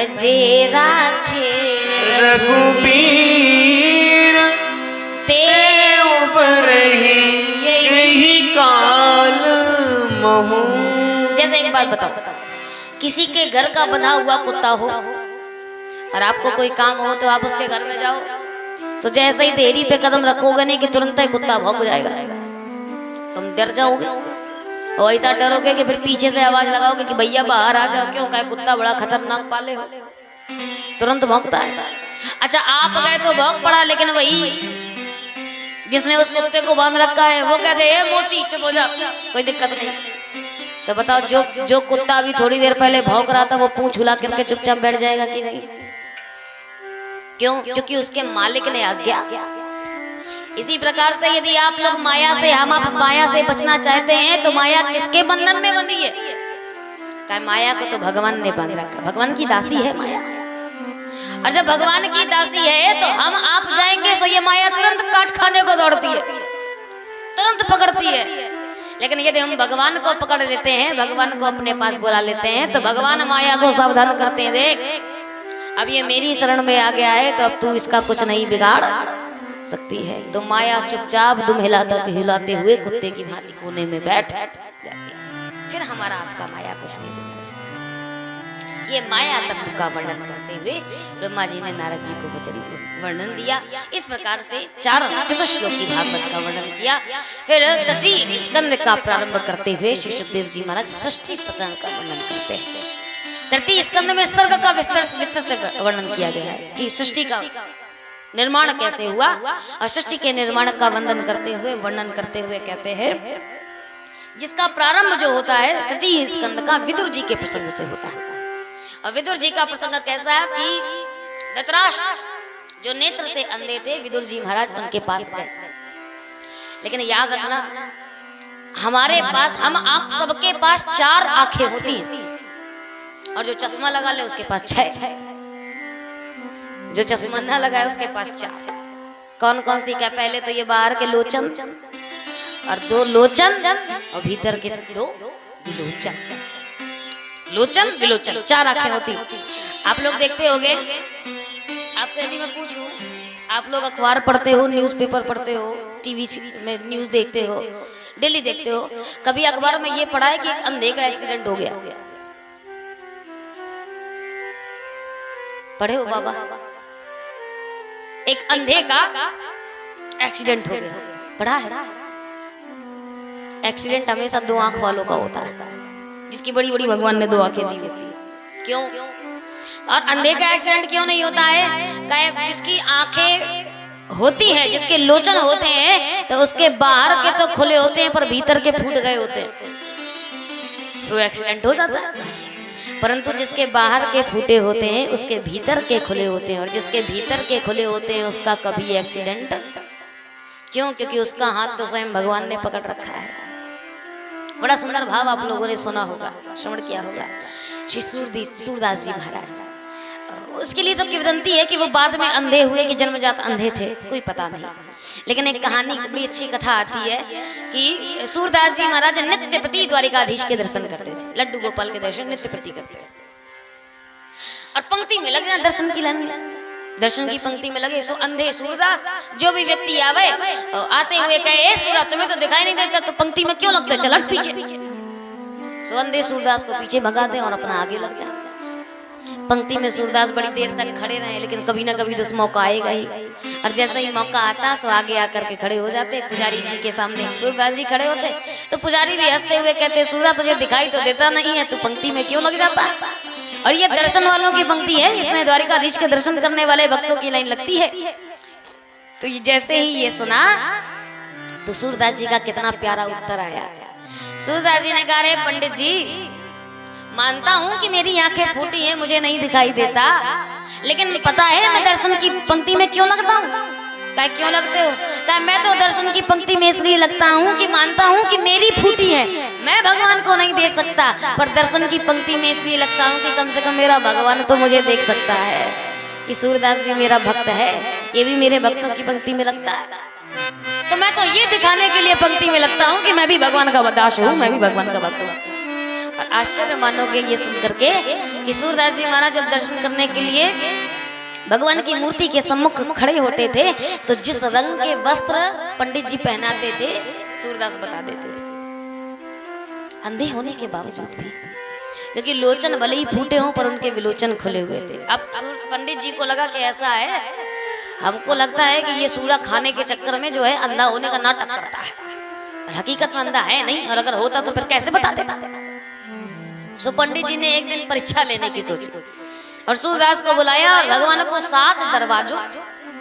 बजे राखे रघुबीर ते उबरहि यही काल महू। जैसे एक बात बताओ, किसी के घर का बंधा हुआ कुत्ता हो और आपको कोई काम हो तो आप उसके घर में जाओ, तो जैसे ही देरी पे कदम रखोगे नहीं कि तुरंत ही कुत्ता भौंक जाएगा, तुम डर जाओगे और ऐसा डरोगे कि फिर पीछे से आवाज लगाओगे कि भैया बाहर आ जाओ, क्यों कहे कुत्ता बड़ा खतरनाक पाले हो, तुरंत भौंकता है। अच्छा आप गए तो भौंक पड़ा, लेकिन वही जिसने उस कुत्ते को बांध रखा है वो कहते हैं मोती चुप हो जा, कोई दिक्कत नहीं। तो बताओ जो कुत्ता अभी थोड़ी देर पहले भौंक रहा था वो पूंछ हिला करके चुपचाप बैठ जाएगा कि नहीं? क्यों? क्योंकि उसके मालिक ने आज्ञा। इसी प्रकार से यदि आप लोग माया से, हम आप माया से बचना चाहते हैं तो माया किसके बंधन में बंधी है? क्या माया को तो भगवान ने बांध रखा, भगवान की दासी है माया। और जब भगवान की दासी है तो हम आप जाएंगे तो ये माया तुरंत काट खाने को दौड़ती है, तुरंत पकड़ती है। लेकिन यदि हम भगवान को पकड़ लेते हैं, भगवान को अपने पास बुला लेते हैं, तो भगवान माया को सावधान करते हैं, देख अब ये मेरी शरण में आ गया है तो अब तू इसका कुछ नहीं बिगाड़ सकती है। तो माया चुपचाप दुम हिलाते हुए कुत्ते की भांति कोने में बैठ जाती है। फिर हमारा आपका माया कुछ नहीं बिगाड़ सकता। ये माया तत्व का वर्णन करते हुए ब्रह्मा जी ने नारद जी को वचन वर्णन दिया। इस प्रकार से 4 चतुश्लोक की भागवत का वर्णन किया। फिर तृतीय स्कंद का प्रारंभ करते हुए श्री सुखदेव जी महाराज सृष्टि प्रकरण का वर्णन करते हैं। तृतीय स्कंद में सर्ग का विस्तार से वर्णन किया गया है कि सृष्टि का निर्माण कैसे हुआ, और सृष्टि के निर्माण का वर्णन करते हुए कहते हैं जिसका प्रारंभ जो होता है तृतीय स्कंद का विदुर जी के प्रसंग से होता है। और विदुर जी का प्रसंग कैसा है कि धृतराष्ट्र जो नेत्र से अंधे थे, विदुर जी महाराज उनके पास गए। लेकिन याद रखना हमारे पास, हम आप सबके पास 4 आंखें होती हैं और जो चश्मा लगा ले उसके पास 6, जो चश्मा ना लगाए उसके पास 4। कौन कौन सी? क्या पहले तो ये बाहर के लोचन और 2 लोचन और भीतर के 2 विलोचन। लोचन विलोचन 4 आंखें होती। आप लोग देखते होंगे, आपसे यदि मैं पूछूं, आप लोग अखबार पढ़ते हो, न्यूज़पेपर पढ़ते हो, टीवी में न्यूज़ देखते हो, डेली देखते हो, कभी अखबार में ये पढ़ा है कि एक अंधे का एक्सीडेंट हो गया? पढ़े हो बाबा? एक अंधे का एक्सीडेंट हो गया, पढ़ा है? एक्सीडेंट हमेशा 2 आंख वालों का होता है, जिसकी बड़ी बड़ी भगवान ने 2 आंखें दी होती है। क्यों? और अंधे का एक्सीडेंट क्यों नहीं होता है? जिसकी आंखें होती हैं, जिसके लोचन होते हैं, तो उसके बाहर के तो खुले होते हैं पर भीतर के फूट गए होते हैं, तो एक्सीडेंट हो जाता है। परंतु जिसके बाहर के फूटे होते हैं उसके भीतर के खुले होते हैं, और जिसके भीतर के खुले होते हैं उसका कभी एक्सीडेंट क्यों? क्योंकि उसका हाथ तो स्वयं भगवान ने पकड़ रखा है। बड़ा सुंदर भाव आप लोगों ने सुना होगा, श्रवण किया होगा, श्री सूरदास जी महाराज। उसके लिए तो किंवदंती है कि वो बाद में अंधे हुए कि जन्मजात अंधे थे, कोई पता नहीं। लेकिन एक कहानी, बड़ी अच्छी कथा आती है कि सूरदास जी महाराज नित्य प्रति द्वारिकाधीश के दर्शन करते थे, लड्डू गोपाल के दर्शन नित्य प्रति करते थे। और पंक्ति में लग जाए दर्शन की लाइन में, दर्शन की पंक्ति में लगे, सो अंधे सूरदास जो भी व्यक्ति आवे आते हुए कहे, ए सूरदास तुम्हें तो दिखाई नहीं देता, तो पंक्ति में क्यों लगते, चल पीछे। सो अंधे सूरदास को पीछे भगाते और अपना आगे लग जाते। पंक्ति में सूरदास बड़ी देर तक खड़े रहे, लेकिन कभी ना कभी तो मौका आएगा ही। और जैसे ही मौका आता सो आगे आकर के खड़े हो जाते पुजारी जी के सामने। सूरदास जी खड़े होते तो पुजारी भी हंसते हुए कहते, सूरदास तुझे दिखाई तो देता नहीं है, तू पंक्ति में क्यों लग जाता है? और ये दर्शन वालों की पंक्ति है, इसमें द्वारिकाधीश के दर्शन करने वाले भक्तों की लाइन लगती है। तो जैसे ही ये सुना तो सूरदास जी का कितना प्यारा उत्तर आया। सूरदास जी ने कहा, रे पंडित जी, मानता हूं कि मेरी आंखें फूटी हैं, मुझे नहीं दिखाई देता, लेकिन पता है मैं दर्शन की पंक्ति में क्यों लगता हूँ? क्या क्यों लगते हो? क्या मैं तो दर्शन की पंक्ति में इसलिए लगता हूँ कि मानता हूँ कि मेरी फूटी है, मैं भगवान को नहीं देख सकता, पर दर्शन की पंक्ति में इसलिए लगता हूँ कि कम से कम मेरा भगवान तो मुझे देख सकता है। कि सूरदास भी मेरा भक्त है, ये भी मेरे भक्तों की पंक्ति में लगता है, तो मैं तो ये दिखाने के लिए पंक्ति में लगता हूँ कि मैं भी भगवान का दास हूँ, मैं भी भगवान का भक्त हूँ। और आश्चर्य मानोगे ये सुन करके कि सूरदास जी महाराज जब दर्शन करने के लिए भगवान की मूर्ति के सम्मुख खड़े होते थे तो जिस रंग के वस्त्र पंडित जी पहनाते थे सूरदास बता देते थे, अंधे होने के बावजूद भी, क्योंकि लोचन भले ही फूटे हों पर उनके विलोचन खुले हुए थे। अब पंडित जी को लगा कि ऐसा है, हमको लगता है कि ये सूरा खाने के चक्कर में जो है अंधा होने का नाटक करता है, और हकीकत में अंधा है नहीं, और अगर होता तो फिर कैसे बता देता। सो पंडित जी ने एक दिन परीक्षा लेने की सोची और सूरदास को बुलाया और भगवान को 7 दरवाजों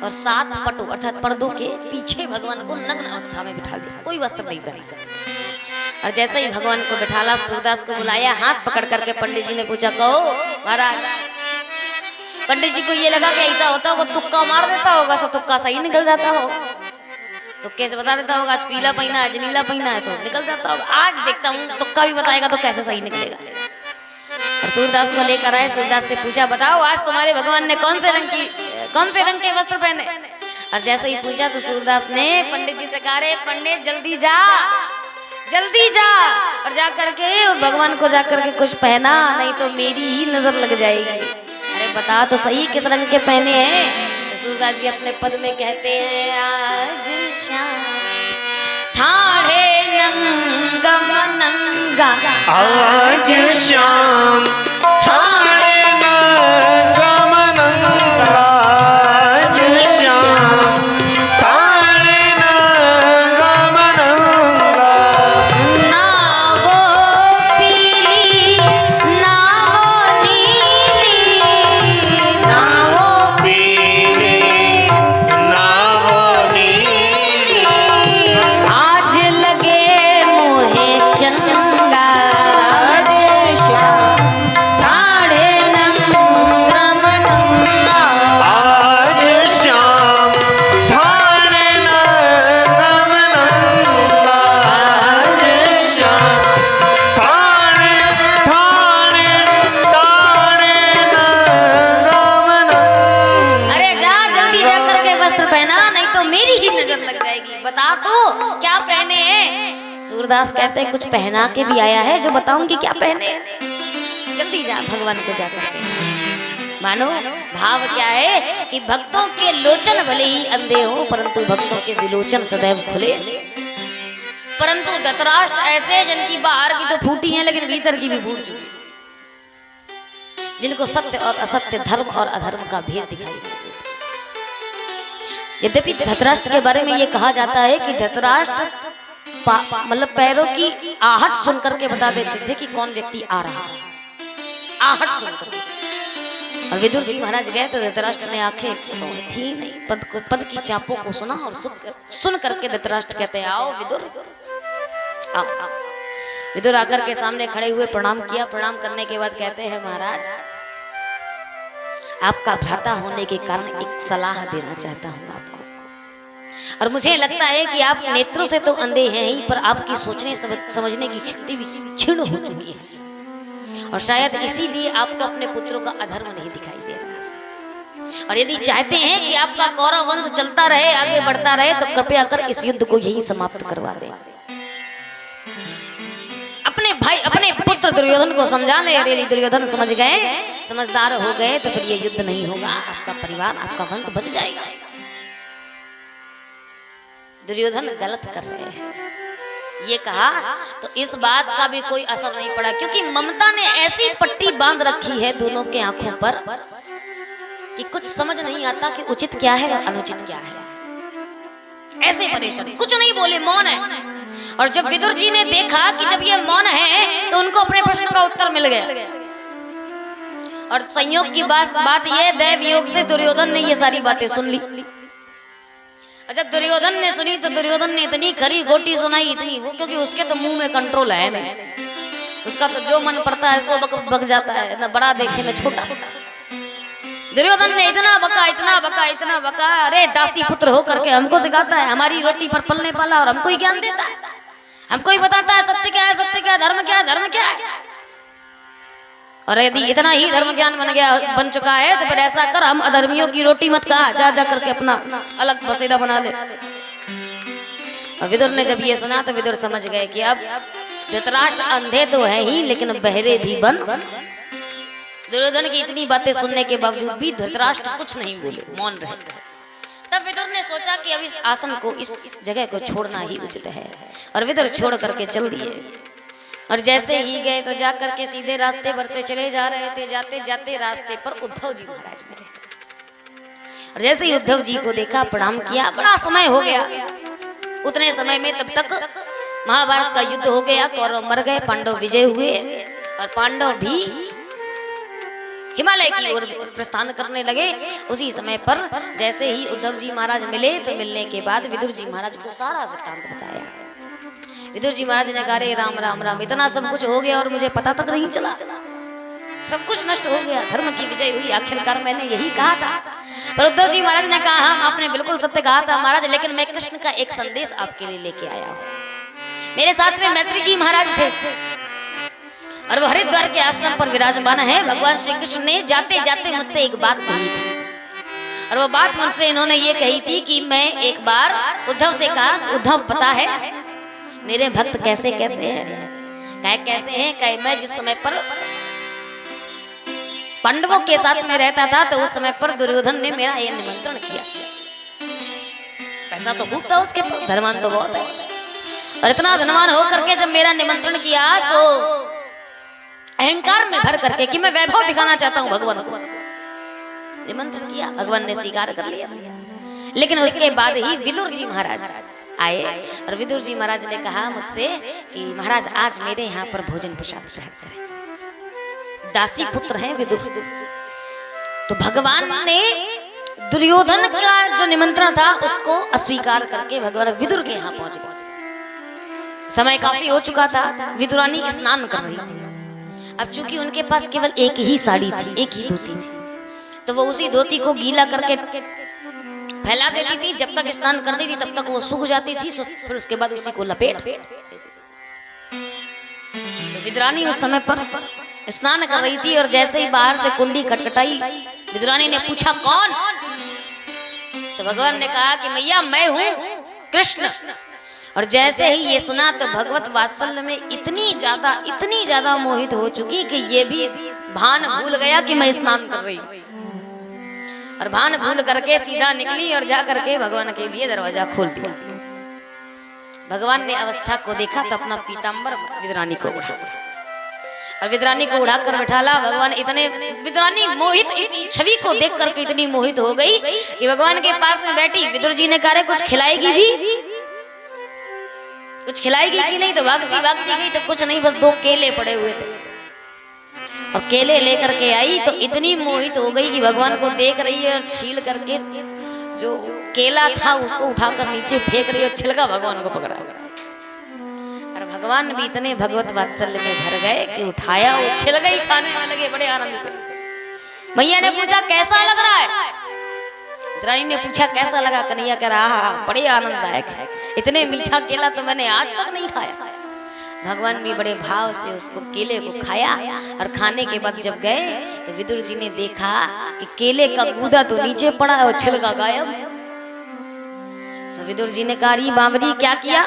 और 7 पटों अर्थात पर्दों के पीछे भगवान को नग्न अवस्था में बिठा दिया, कोई वस्त्र नहीं पहना। और जैसे ही भगवान को बिठाला, सूरदास को बुलाया, हाथ पकड़ करके पंडित जी ने पूछा, कहो महाराज। पंडित जी को ये लगा कि ऐसा होता वो तुक्का मार देता होगा, सो तुक्का सही निकल जाता होगा, तुक्के से बता देता होगा आज पीला पहना है, आज नीला पहना है, सो निकल जाता होगा। आज देखता हूँ तुक्का भी बताएगा तो कैसे सही निकलेगा। और सूरदास को लेकर आए, सूरदास से पूछा, बताओ आज तुम्हारे भगवान ने कौन से रंग के वस्त्र पहने। और जैसे ही पूछा तो सूरदास ने पंडित जी से कहा, रे पंडित जल्दी जा और जा करके उस भगवान को जा करके कुछ पहना, नहीं तो मेरी ही नजर लग जाएगी। अरे बता तो सही किस रंग के पहने हैं। तो सूरदास जी अपने पद में कहते हैं, आज शाम ठाणे नंगा मनंगा, आज शाम ठाणे नंगा मनंगा, आज शाम ठाणे नंगा मनंगा। ना वो पीली ना वो नीली, ना वो पीली ना वो नीली, आज लगे मोहे चंगा, ठाणे नंगा मनंगा। आज शाम ठाणे नंगा मनंगा, आज शाम ठाणे ठाणे ठाणे नंगा मनंगा। अरे जा जल्दी जा करके वस्त्र पहना, नहीं तो मेरी ही नजर लग जाएगी। बता तो क्या पहने हैं। सूरदास कहते हैं, कुछ पहना के भी आया है जो बताऊंगी क्या पहने। जल्दी जा भगवान को जा करके मानो। भाव क्या है कि भक्तों के लोचन भले ही अंधे हो परंतु भक्तों के विलोचन सदैव खुले। परंतु धृतराष्ट्र ऐसे जिनकी बाहर की तो फूटी है लेकिन भीतर की भी फूट चुकी, जिनको सत्य और असत्य, धर्म और अधर्म का भेद दिखाई देता है। यद्यपि धृतराष्ट्र के बारे में ये कहा जाता है कि धृतराष्ट्र मतलब पैरों की आहट सुन करके बता देते थे कि कौन व्यक्ति आ रहा है, आहट सुनकर। और विदुर जी महाराज गए तो धृतराष्ट्र ने आंखें तो थी नहीं, पद की चापों को सुना और सुन करके धृतराष्ट्र कहते हैं, आओ विदुर आओ। विदुर आकर के सामने खड़े हुए प्रणाम किया। प्रणाम करने के बाद कहते हैं, महाराज आपका भ्राता होने के कारण एक सलाह देना चाहता हूँ आपको। और मुझे लगता है कि आप नेत्रों से तो अंधे हैं ही, पर आपकी सोचने समझने की शक्ति भी क्षीण हो चुकी है, और शायद इसीलिए आपको अपने पुत्रों का अधर्म नहीं दिखाई दे रहा। और यदि चाहते हैं कि आपका कौरव वंश चलता रहे, आगे बढ़ता रहे, तो कृपया कर इस युद्ध को यहीं समाप्त करवा दें। अपने भाई अपने पुत्र दुर्योधन को समझा ले। यदि दुर्योधन समझ गए, समझदार हो गए, तो फिर ये युद्ध नहीं होगा, आपका परिवार आपका वंश बच जाएगा। दुर्योधन गलत कर रहे हैं ये कहा तो इस बात का भी कोई असर नहीं पड़ा, क्योंकि ममता ने ऐसी पट्टी बांध रखी है दोनों के आंखों पर कि कुछ समझ नहीं आता कि उचित क्या है और अनुचित क्या है। ऐसे परेशान, कुछ नहीं बोले, मौन है। और जब विदुर जी ने देखा कि जब ये मौन है तो उनको अपने प्रश्न का उत्तर मिल गया। और संयोग की बात ये, दैव योग से दुर्योधन ने ये सारी बातें सुन ली। जब दुर्योधन ने सुनी तो दुर्योधन ने इतनी खरी गोटी सुनाई, इतनी वो, क्योंकि उसके तो मुंह में कंट्रोल है नहीं, उसका तो जो मन पड़ता है सो बक जाता है, न बड़ा देखे न छोटा। दुर्योधन ने इतना बका इतना बका इतना बका, अरे दासी पुत्र हो करके हमको सिखाता है, हमारी रोटी पर पलने पाला और हमको ही ज्ञान देता है, हमको ही बताता है सत्य क्या है, सत्य क्या है, धर्म क्या है, धर्म क्या है। और यदि इतना ही धर्म ज्ञान बन चुका है तो फिर ऐसा कर, हम अधर्मियों की रोटी मत खा, जा जा करके अपना अलग बसेरा बना ले। और विदुर ने जब ये सुना तो विदुर समझ गए कि अब धृतराष्ट्र अंधे तो है ही लेकिन बहरे भी बन। दुर्योधन की इतनी बातें सुनने के बावजूद भी धृतराष्ट्र कुछ नहीं बोले, मौन रहे। तब विदुर ने सोचा कि अब इस आसन को, इस जगह को छोड़ना ही उचित है, और विदुर छोड़ करके चल दिए। और जैसे ही गए तो जा करके सीधे रास्ते पर से चले जा रहे थे। जाते जाते रास्ते पर उद्धव जी महाराज मिले, और जैसे ही उद्धव जी को देखा, प्रणाम किया। बड़ा समय हो गया, उतने समय में तब तक महाभारत का युद्ध हो गया, कौरव मर गए, पांडव विजय हुए, और पांडव भी हिमालय की ओर प्रस्थान करने लगे। उसी समय पर जैसे ही उद्धव जी महाराज मिले तो मिलने के बाद विदुर जी महाराज को सारा वृत्तांत बताया। विदुर जी महाराज ने कहा, रे राम राम राम, इतना सब कुछ हो गया और मुझे पता तक नहीं चला, सब कुछ नष्ट हो गया, धर्म की विजय हुई, आखिरकार मैंने यही कहा था। पर उद्धव जी महाराज ने कहा, हाँ आपने बिल्कुल सत्य कहा था महाराज, लेकिन मैं कृष्ण का एक संदेश आपके लिए लेके आया हूँ। मेरे साथ में मैत्री जी महाराज थे और वो हरिद्वार के आश्रम पर विराजमान है। भगवान श्री कृष्ण ने जाते जाते मुझसे एक बात कही थी, और वो बात मुझसे इन्होंने ये कही थी कि मैं एक बार उद्धव से कहा, उद्धव पता है मेरे भक्त कैसे कैसे हैं? कहे कैसे हैं? कहे मैं जिस समय पर पांडवों के साथ में रहता था तो उस समय पर दुर्योधन ने मेरा ये निमंत्रण किया। पैसा तो खूब था उसके पास, धनवान तो बहुत है, और इतना धनवान होकर के जब मेरा निमंत्रण किया सो अहंकार में भर करके कि मैं वैभव दिखाना चाहता हूं भगवान को, निमंत्रण किया, भगवान ने स्वीकार कर लिया। लेकिन उसके बाद ही विदुर जी महाराज आए, और विदुर जी महाराज ने कहा मुझसे कि महाराज आज मेरे यहाँ पर भोजन प्रसाद ग्रहण करें। दासी पुत्र हैं विदुर, तो भगवान ने दुर्योधन का जो निमंत्रण था उसको अस्वीकार करके भगवान विदुर के यहाँ पहुंच गए। समय काफी हो चुका था, विदुरानी स्नान कर रही थी। अब चूंकि उनके पास केवल एक ही साड़ी थी, एक ही धोती थी, तो वो उसी धोती को गीला करके फैला देती थी। जब तक स्नान करती थी तब तक वो सूख जाती थी, फिर उसके बाद उसी को लपेट। तो विदुरानी उस समय पर स्नान कर रही थी, और जैसे ही बाहर से कुंडी खटखटाई, विदुरानी ने पूछा कौन? तो भगवान ने कहा कि मैया मैं हूं कृष्ण। और जैसे ही ये सुना तो भगवत वात्सल्य में इतनी ज्यादा मोहित हो चुकी कि ये भी भान भूल गया कि मैं स्नान कर रही हूं, और भान भूल करके सीधा निकली और जा करके भगवान के लिए दरवाजा खोल दिया। भगवान ने अवस्था को देखा तो अपना पीतांबर विदुरानी को उठा दिया, और विदुरानी को उठाकर बैठाला। भगवान इतने, विदुरानी मोहित इतनी छवि को देख करके इतनी मोहित हो गई कि भगवान के पास में बैठी। विदुर जी ने कहा कुछ खिलाएगी भी, कुछ खिलाएगी कि नहीं? तो भागती भागती गई तो कुछ नहीं, बस 2 केले पड़े हुए थे, और केले लेकर के आई तो इतनी मोहित हो गई कि भगवान को देख रही है, और छील करके जो केला था उसको उठाकर नीचे फेंक रही है, छिलका भगवान को पकड़ा। और भगवान भी इतने भगवत वात्सल्य में भर गए कि उठाया, वो छिल गई, खाने में लगे बड़े आनंद से। मैया ने पूछा कैसा लग रहा है? रानी ने पूछा कैसा लगा? कन्हैया कह रहा बड़े आनंददायक है, इतने मीठा केला तो मैंने आज तक नहीं खाया। भगवान भी बड़े भाव से उसको केले को खाया, और खाने के बाद जब गए तो विदुर जी ने देखा कि केले का गूदा तो नीचे पड़ा है और छिलका गायब। तो विदुर जी ने कहा बावरी क्या किया?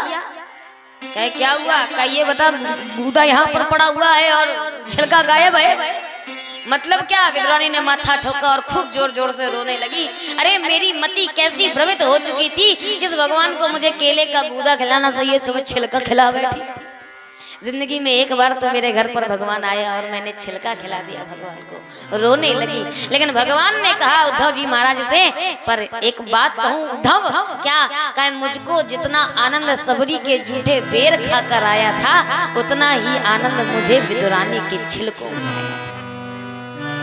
कहे क्या हुआ? कहा ये बता, गूदा यहाँ पर पड़ा हुआ है और छिलका गायब है, मतलब क्या? विदुरानी ने माथा ठोका और खूब जोर जोर से रोने लगी। अरे मेरी मति कैसी भ्रमित हो चुकी थी, किस भगवान को मुझे केले का गूदा खिलाना चाहिए, सुबह छिलका खिला बैठी। जिंदगी में एक बार तो मेरे घर पर भगवान आया और मैंने छिलका खिला दिया भगवान को, रोने लगी। लेकिन भगवान ने कहा उद्धव जी महाराज से, पर एक बात कहूं उद्धव, क्या? कहे मुझको जितना आनंद सबरी के जूठे बेर खाकर आया था उतना ही आनंद मुझे विदुरानी के छिलकों में आया था,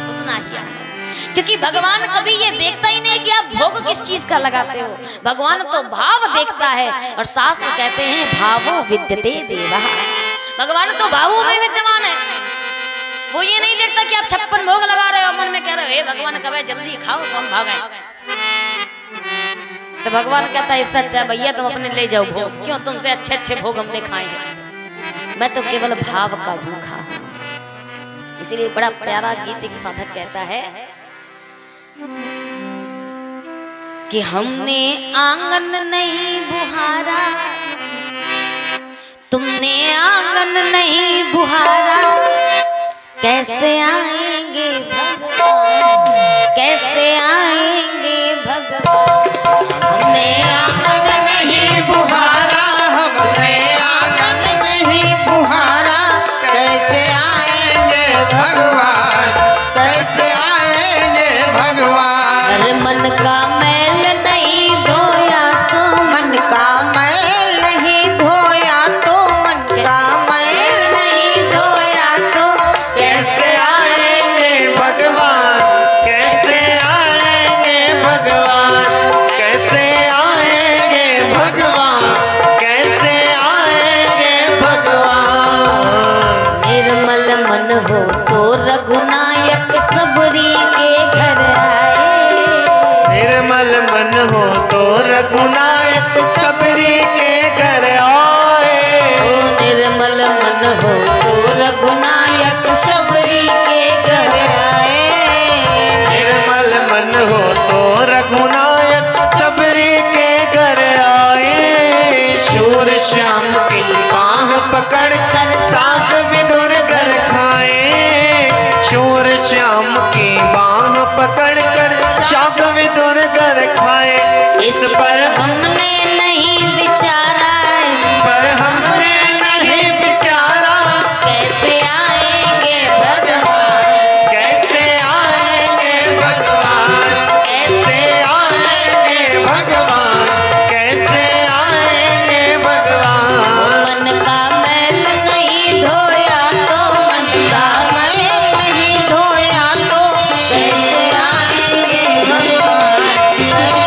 उतना ही आनंद। क्योंकि भगवान कभी ये देखता ही नहीं कि आप भोग किस चीज का लगाते हो, भगवान तो भाव देखता है। और शास्त्र कहते हैं भावो विद्यते देवः, भगवान तो भावों में विद्यमान है। वो ये नहीं देखता कि आप 56 भोग लगा रहे हो, मन में कह रहे हो हे भगवान कब है, जल्दी खाओ सो हम भागें। तो भगवान कहता है इससे अच्छा भैया तुम अपने ले जाओ भोग, क्यों तुमसे अच्छे अच्छे भोग हमने खाए हैं, मैं तो केवल भाव का भूखा हूं। इसीलिए बड़ा प्यारा गीत एक साधक कहता है कि हमने आंगन नहीं बुहारा, तुमने आंगन नहीं बुहारा, कैसे आएंगे भगवान, कैसे आएंगे भगवान। हमने आंगन नहीं बुहारा, हमने आंगन नहीं बुहारा, कैसे आएंगे भगवान, कैसे आएंगे भगवान। अरे मन का मैल नहीं धोया तो, मन का मैल नहीं धोया तो, मन का मैल नहीं धोया तो, कैसे आएंगे भगवान, कैसे आएंगे भगवान, कैसे आएंगे भगवान, कैसे आएंगे भगवान। निर्मल मन हो तो रघुनायक सबरी के घर आए। निर्मल मन हो तो रघुनायक सबरी के घर आए। ओ निर्मल मन हो तो रघुनायक सबरी के घर आए। निर्मल मन हो तो रघुनायक सबरी के घर आए। शूर श्याम की बाह पकड़ कर साग विदुर घर खाए। शूर श्याम की बाह पकड़ कर साग विदुर घर खाए। इस पर हमने नहीं विचारा, इस पर हमने नहीं विचारा, कैसे आएंगे भगवान, कैसे आएंगे भगवान, कैसे आएंगे भगवान, कैसे आएंगे भगवान। मन का मैल नहीं धोया तो, मन का मैल नहीं धोया तो, कैसे आएंगे भगवान, कैसे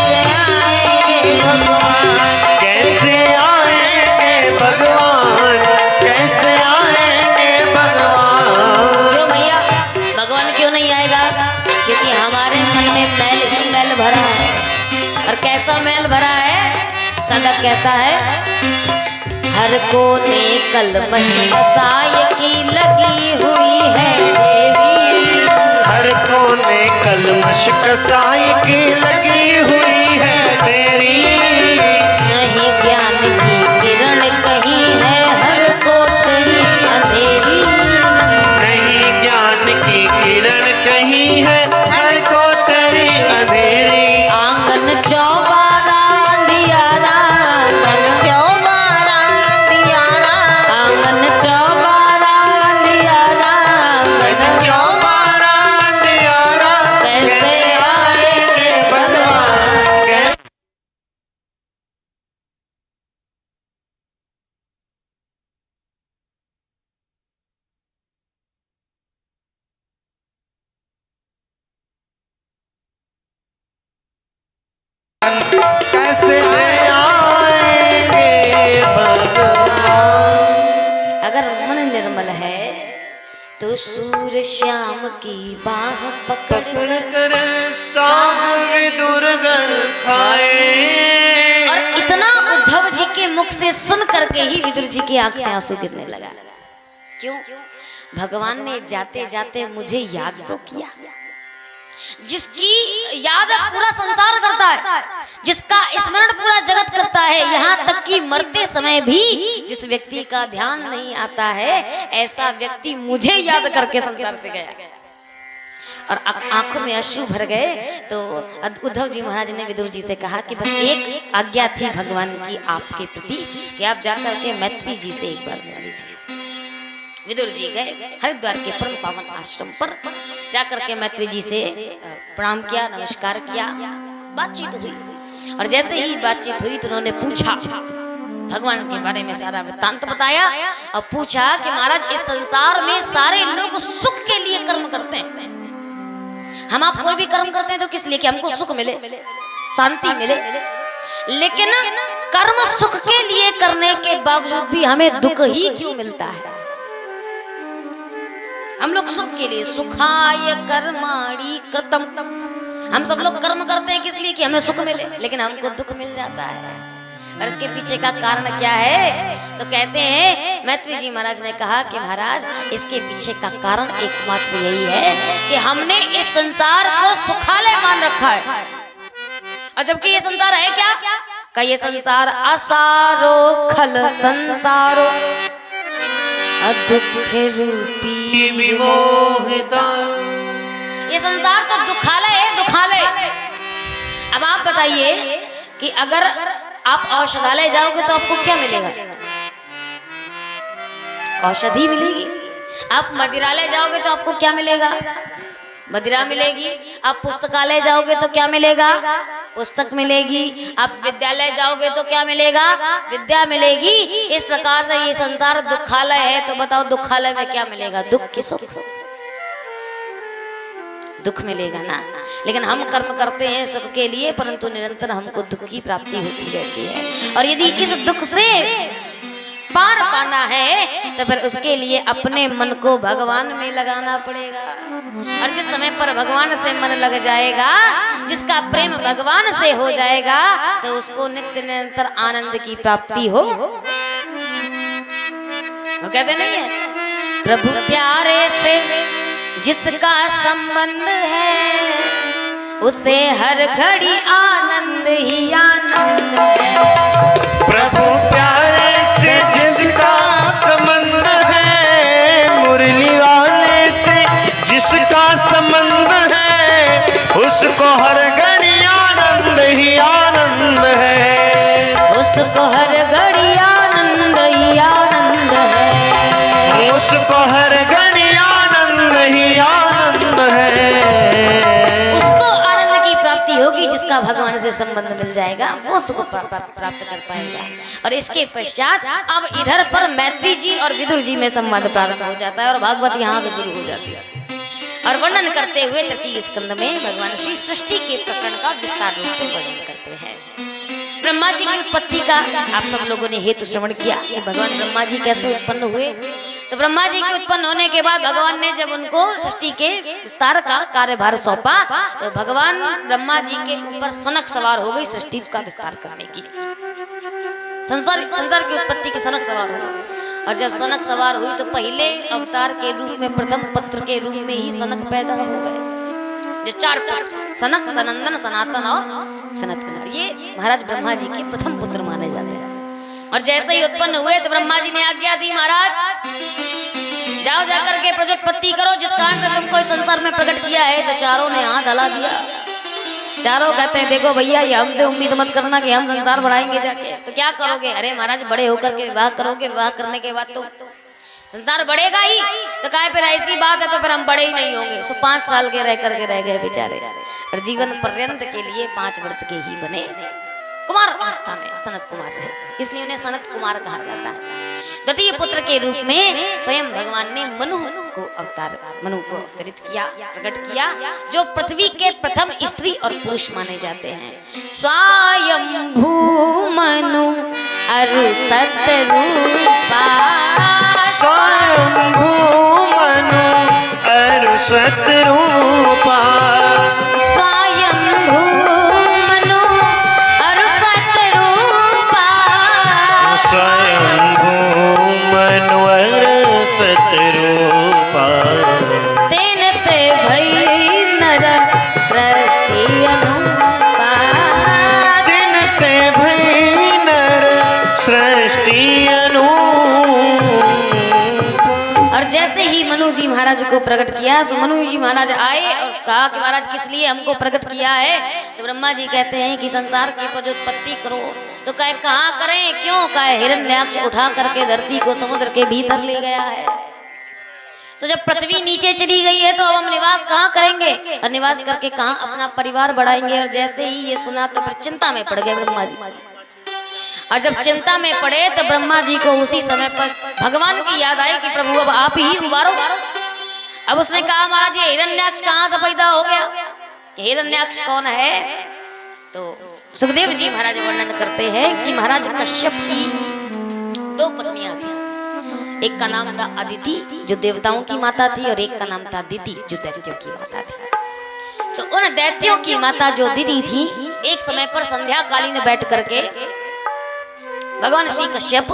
आएंगे भगवान। कैसे आएंगे भगवान, कैसे आएंगे भगवान। क्यों भैया, भगवान क्यों नहीं आएगा? क्योंकि हमारे मन में मैल ही मैल भरा है। और कैसा मैल भरा है? सदा कहता है हर कोने कलमश कसाय की लगी हुई है तेरी। हर कोने कलमश कसाई की लगी हुई है तेरी। नहीं ज्ञान की किरण कहीं है हर कोठरी अंधेरी। नहीं ज्ञान की किरण कहीं है हर कोठरी अंधेरी। आंगन चौबारा अंधियारा, आंगन चौबारा अंधियारा, आंगन चौबारा अंधियारा, आंगन चौबारा अंधियारा, कैसे आएंगे भगवान। कैसे कैसे आएंगे भगवान। अगर मन निर्मल है तो सूर्य श्याम की बाह पकड़ कर कर साग विदुर घर खाए। और इतना उद्धव जी के मुख से सुन करके ही विदुर जी की आंख से आंसू गिरने लगा। क्यों? भगवान ने जाते जाते मुझे याद तो किया। जिसकी याद पूरा संसार करता है, जिसका स्मरण पूरा जगत करता है, यहाँ तक कि मरते समय भी जिस व्यक्ति का ध्यान नहीं आता है, ऐसा व्यक्ति मुझे याद करके संसार से गया। और आंखों में अश्रु भर गए। तो उद्धव जी महाराज ने विदुर जी से कहा कि बस एक आज्ञा थी भगवान की आपके प्रति कि आप जाकर के मैत्री जी से एक बार मिल लीजिए। विदुर जी गए हरिद्वार के परम पावन आश्रम पर, जाकर के मैत्री जी से प्रणाम किया, नमस्कार किया, बातचीत हुई। और जैसे ही बातचीत हुई तो उन्होंने पूछा, भगवान के बारे में सारा वृत्तांत बताया और पूछा कि महाराज इस संसार में सारे लोग सुख के लिए कर्म करते हैं, हम आप कोई भी कर्म करते हैं तो किस लिए? कि हमको सुख मिले, शांति मिले। लेकिन कर्म सुख के लिए करने के बावजूद भी हमें दुख ही क्यों मिलता है? हम लोग सुख के लिए, सुखाय कर्माणि कृतम, हम सब लोग कर्म करते हैं किस लिए? कि हमें सुख मिले, लेकिन हमको दुख मिल जाता है। और इसके पीछे का कारण क्या है? तो कहते हैं मैत्री जी महाराज ने कहा कि महाराज इसके पीछे का कारण एकमात्र यही है कि हमने इस संसार को सुखालय मान रखा है, और जबकि ये संसार है क्या? का ये संसार असारो खल संसारो दुख रूपी विमोहिता। ये संसार तो दुखालय है, दुखालय। अब आप बताइए कि अगर आप औषधालय जाओगे तो आपको क्या मिलेगा? औषधि मिलेगी। आप मदिरालय जाओगे तो आपको क्या मिलेगा? मदिरा मिलेगी। आप पुस्तकालय जाओगे तो क्या मिलेगा? पुस्तक मिलेगी। आप विद्यालय जाओगे तो क्या मिलेगा? विद्या मिलेगी। इस प्रकार से ये संसार दुखालय है। तो बताओ दुखालय में क्या मिलेगा? दुख की सुख, दुख मिलेगा ना। लेकिन हम कर्म करते हैं सबके लिए, परंतु निरंतर हमको दुख की प्राप्ति होती रहती है। और यदि इस दुख से पार पाना है तो फिर उसके लिए अपने मन को भगवान में लगाना पड़ेगा। और जिस समय पर भगवान से मन लग जाएगा, जिसका प्रेम भगवान से हो जाएगा, तो उसको नित्य निरंतर आनंद की प्राप्ति हो। वो कहते नहीं है, प्रभु प्यारे से जिसका संबंध है उसे हर घड़ी आनंद ही आनंद है। प्रभु प्यारे से जिसका संबंध है, मुरली वाले से जिसका संबंध है, उसको हर घड़ी आनंद ही आनंद है। उसको हर घड़ी आनंद ही आनंद है। उसको हर घड़ी आनंद ही आनंद है। उसको आनंद की प्राप्ति होगी जिसका भगवान से संबंध मिल जाएगा, वो उसको प्राप्त कर पाएगा। और इसके पश्चात अब इधर पर मैत्री जी और विदुर जी में संवाद प्रारंभ हो जाता है और भागवत यहाँ से शुरू हो जाती है। और वर्णन करते हुए तृतीय स्कंद में भगवान श्री सृष्टि के प्रकरण का विस्तार रूप से वर्णन करते हैं। ब्रह्मा जी की उत्पत्ति का आप सब लोगों ने हेतु श्रवण किया कि भगवान ब्रह्मा जी कैसे उत्पन्न हुए। तो ब्रह्मा जी के उत्पन्न होने के बाद भगवान ने जब उनको सृष्टि के विस्तार का कार्यभार सौंपा, तो भगवान ब्रह्मा जी के ऊपर सनक सवार हो गई सृष्टि का विस्तार करने की। संसार की उत्पत्ति की सनक सवार हुई। और जब सनक सवार हुई तो पहले अवतार के रूप में, प्रथम पत्र के रूप में ही सनक पैदा हो गए। जो 4 पुत्र, सनक, सनंदन, सनातन और सनत कुमार, ये महाराज ब्रह्मा जी के प्रथम पुत्र माने जाते हैं। और जैसे ही उत्पन्न हुए तो ब्रह्मा जी ने आज्ञा दी, महाराज जाओ जाकर के प्रजोत्पत्ति करो, जिस कारण से तुमको इस संसार में प्रकट किया है। तो चारों ने हाथ हला दिया। चारों कहते हैं, देखो भैया, ये हमसे उम्मीद मत करना कि हम संसार बढ़ाएंगे जाके। तो क्या करोगे? अरे महाराज, बड़े होकर के विवाह करोगे, विवाह करने के बाद तो संसार बढ़ेगा ही। तो कहे फिर ऐसी बात है तो फिर हम बड़े ही नहीं होंगे। सो 5 साल के रह करके रह गए बेचारे, और जीवन पर्यंत के लिए 5 वर्ष के ही बने कुमार अवस्था में सनत कुमार रहे, इसलिए उन्हें सनत कुमार कहा जाता है। द्वितीय पुत्र के रूप में स्वयं भगवान ने मनु को अवतरित किया, प्रकट किया, जो पृथ्वी के प्रथम स्त्री और पुरुष माने जाते हैं। स्वयंभू मनु अरु सतरूपा, स्वयंभू मनु अरु सतरूपा, स्वयंभू मनु अरु सतरूपा, स्वयंभू मनु अरु सतरूपा, तेन ते भई नर सृष्टि अनुपा, तेन ते भई नर सृष्टि अनुपा। और जैसे ही मनु जी महाराज को प्रकट किया, सो मनु जी महाराज आए और कहा कि महाराज किस लिए हमको प्रकट किया है। तो ब्रह्मा जी कहते हैं कि संसार की प्रजोत्पत्ति करो। तो कहे कहाँ करें, क्यों? कहे हिरण्याक्ष उठा करके धरती को समुद्र के भीतर ले गया है। तो जब पृथ्वी नीचे चली गई है तो अब हम निवास कहाँ करेंगे, और निवास करके कहाँ अपना परिवार बढ़ाएंगे। और जैसे ही ये सुना तो फिर चिंता में पड़ गए ब्रह्मा जी। और जब चिंता में पड़े तो ब्रह्मा जी को उसी समय पर भगवान की याद आई कि प्रभु अब आप ही उबारो। अब उसने कहा, महाराज ये हिरण्याक्ष कहाँ से पैदा हो गया? हिरण्याक्ष कौन है? तो सुखदेव जी महाराज वर्णन करते हैं कि महाराज कश्यप की 2 पत्नियां थी। एक का नाम था अदिति, जो देवताओं की माता थी, और एक का नाम था दिति, जो दैत्यों की माता थी। तो उन दैत्यों की माता जो दिति थी, एक समय पर संध्या कालीन बैठ करके भगवान श्री कश्यप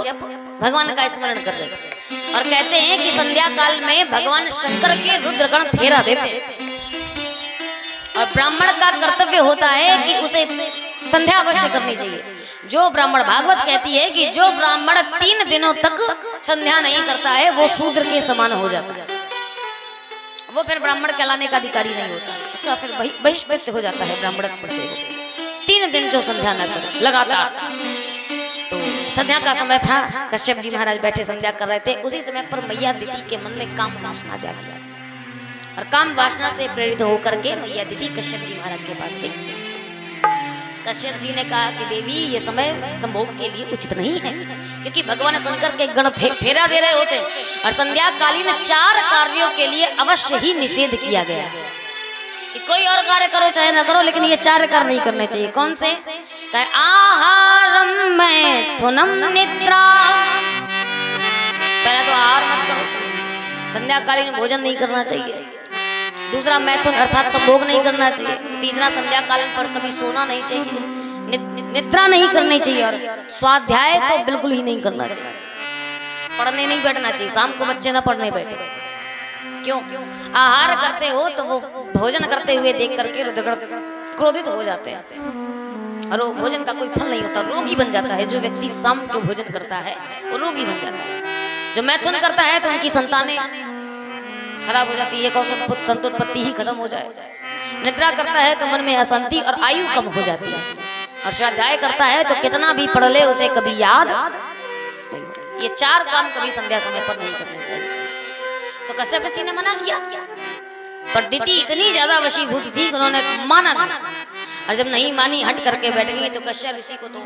भगवान का स्मरण कर रहे थे। और कहते हैं कि संध्या काल में भगवान शंकर के रुद्रगण फेरा देते, और ब्राह्मण का कर्तव्य होता है कि उसे संध्या अवश्य करनी चाहिए। जो ब्राह्मण, भागवत कहती है कि जो ब्राह्मण 3 दिनों तक संध्या नहीं करता है वो शूद्र के समान हो जाता है, वो फिर ब्राह्मण कहलाने का अधिकारी नहीं होता, उसका फिर बहिष्कृत हो जाता है ब्राह्मणत्व से। 3 दिन जो संध्या न करे लगातार। तो संध्या का समय था, कश्यप जी महाराज बैठे संध्या कर रहे थे। उसी समय पर मैया दीदी के मन में काम वासना जाग गया और काम वासना से प्रेरित होकर के मैया दीदी कश्यप जी महाराज के पास गई। कश्यप जी ने कहा कि देवी ये समय संभोग के लिए उचित नहीं है, क्योंकि भगवान शंकर के गण फेरा दे रहे होते और संध्या कालीन 4 कार्यों के लिए अवश्य ही निषेध किया गया है कि कोई और कार्य करो चाहे ना करो, लेकिन ये 4 कार्य नहीं करने चाहिए। कौन से? आहारम मैथुनम निद्रा, पहला तो आहार मत करो, संध्या कालीन भोजन नहीं करना चाहिए। दूसरा मैथुन अर्थात संभोग नहीं करना चाहिए। तीसरा संध्या कालीन पर कभी सोना नहीं चाहिए, निद्रा नहीं करनी चाहिए और स्वाध्याय तो बिल्कुल ही नहीं करना चाहिए, पढ़ने नहीं बैठना चाहिए। शाम को बच्चे ना पढ़ने बैठे। क्यों? आहार करते हो तो वो भोजन करते हुए देख करके क्रोधित हो जाते हैं और वो भोजन का कोई फल नहीं होता, रोगी बन जाता है। जो व्यक्ति शाम को भोजन करता है वो रोगी बन जाता है। जो मैथुन करता है तो उनकी संतानें खराब हो जाती है, संतोत्पत्ति ही खत्म हो जाए। निद्रा करता है तो मन में अशांति और आयु कम हो जाती है। और स्वाध्याय करता है तो कितना भी पढ़ ले उसे कभी याद नहीं होता। ये 4 काम कभी संध्या समय पर नहीं करने चाहिए। सो कश्यप ऋषि ने मना किया, पर दीति इतनी ज्यादा वशीभूत थी कि उन्होंने माना नहीं। और जब नहीं मानी, हट करके बैठ गई, तो कश्यप ऋषि को तो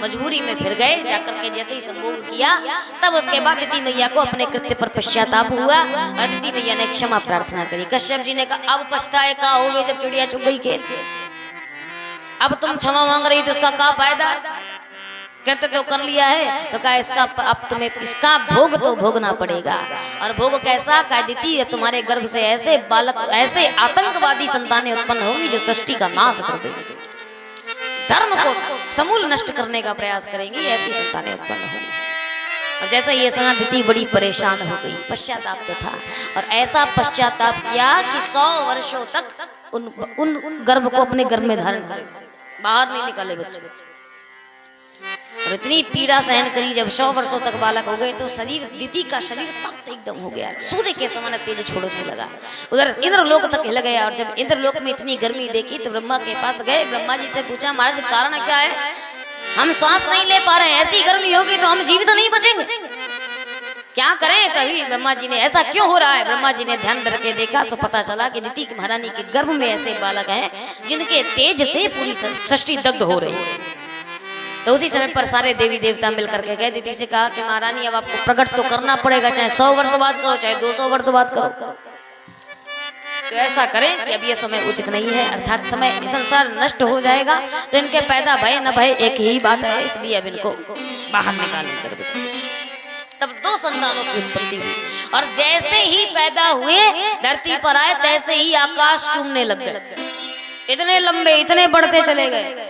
मजबूरी में फिर गए। जाकर के जैसे ही संभोग किया, तब उसके बाद दीति मैया को अपने कृत्य पर पश्चाताप हुआ और दीति मैया ने क्षमा प्रार्थना करी। कश्यप जी ने कहा अब पछताए का होवे जब चिड़िया चुग गई खेत, अब तुम क्षमा मांग रही तो उसका क्या फायदा? कृत्य तो कर लिया है, तो कहा इसका अब तुम्हें इसका भोग तो भोगना पड़ेगा। और भोग कैसा? कहा दीति तुम्हारे गर्भ से ऐसे बालक, ऐसे आतंकवादी संतानें उत्पन्न होगी जो सृष्टि का नाश कर देंगी, धर्म को समूल नष्ट करने का प्रयास करेंगी, ऐसी संतानें उत्पन्न होंगी। और जैसा ये सुना दीति बड़ी परेशान हो गई। पश्चाताप तो था और ऐसा पश्चाताप किया कि 100 वर्षों तक उन गर्भ को अपने गर्भ में धारण करे, बाहर नहीं निकाले बच्चे। और इतनी पीड़ा सहन करी, जब 100 वर्षों तक बालक हो गए तो शरीर, दीति का शरीर तप्त एकदम हो गया, सूर्य के समान तेज छोड़ने लगा। उधर इंद्रलोक तक हिल गया। और जब इंद्रलोक में इतनी गर्मी देखी तो ब्रह्मा के पास गए। ब्रह्मा जी से पूछा महाराज कारण क्या है? हम सांस नहीं ले पा रहे, ऐसी गर्मी होगी तो हम जीवित नहीं बचेंगे, क्या करें? तभी ब्रह्मा जी ने ऐसा क्यों हो रहा है, ब्रह्मा जी ने ध्यान करके देखा तो पता चला कि दीति महारानी के गर्भ में ऐसे बालक हैं जिनके तेज से पूरी सृष्टि दग्ध हो रही है। तो उसी समय पर सारे देवी देवता मिलकर के गए। दीति से कहा कि महारानी अब आपको प्रकट तो करना पड़ेगा, चाहे 100 वर्ष बाद करो चाहे 200 वर्ष बाद करो, तो ऐसा करें कि अब ये समय उचित नहीं है, अर्थात समय संसार नष्ट हो जाएगा, तो इनके पैदा भय न भय एक ही बात है, इसलिए अब इनको बाहर निकालें गर्भ से। तब 2 संतानों की उत्पत्ति हुई और जैसे ही पैदा हुए धरती पर आए तैसे ही आकाश चूमने लग गए, इतने लंबे, इतने बढ़ते चले गए।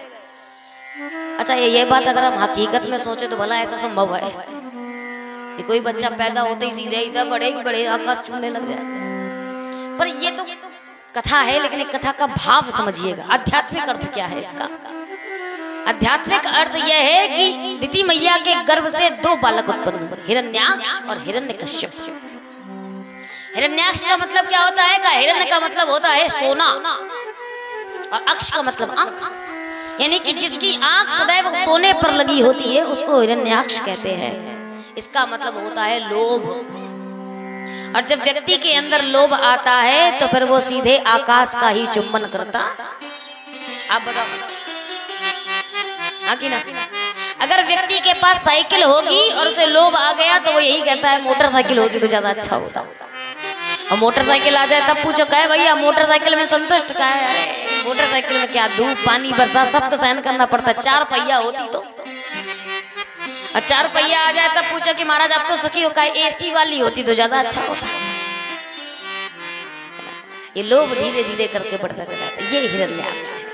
अच्छा ये बात अगर हम हकीकत में सोचे तो भला ऐसा संभव है कि कोई बच्चा पैदा होते ही सीधे ही सब बड़े आकाश चूमने लग जाए? पर ये तो कथा है, लेकिन एक कथा का भाव समझिएगा। आध्यात्मिक अर्थ क्या है इसका? आध्यात्मिक अर्थ यह है कि दीति मैया के गर्भ से 2 बालक उत्पन्न हुए, हिरण्याक्ष और हिरण्यकश्यप। हिरण्याक्ष का मतलब क्या होता है? का हिरण्य का मतलब होता है सोना और अक्ष का मतलब आंख, यानी कि जिसकी आंख सदैव सोने पर लगी होती है उसको हिरण्याक्ष कहते हैं। इसका मतलब होता है लोभ। और जब व्यक्ति के अंदर लोभ आता है तो फिर वो सीधे आकाश का ही चुंबन करता। आप बताओ हाँ कि ना? अगर व्यक्ति के पास साइकिल होगी और उसे लोभ आ गया तो वो यही कहता है मोटरसाइकिल होती तो ज्यादा अच्छा होता। और मोटरसाइकिल आ जाए तब पूछो कहे भैया मोटरसाइकिल में संतुष्ट का है? मोटरसाइकिल में क्या धूप पानी बरसात सब तो सहन करना पड़ता। 4 पहिया होती तो, और 4 पहिया आ जाए तब पूछो कि महाराज आप तो सुखी हो, कहे एसी वाली होती तो ज्यादा अच्छा होता। ये लोभ धीरे धीरे करके बढ़ता चला था। ये हिरण्याक्ष है।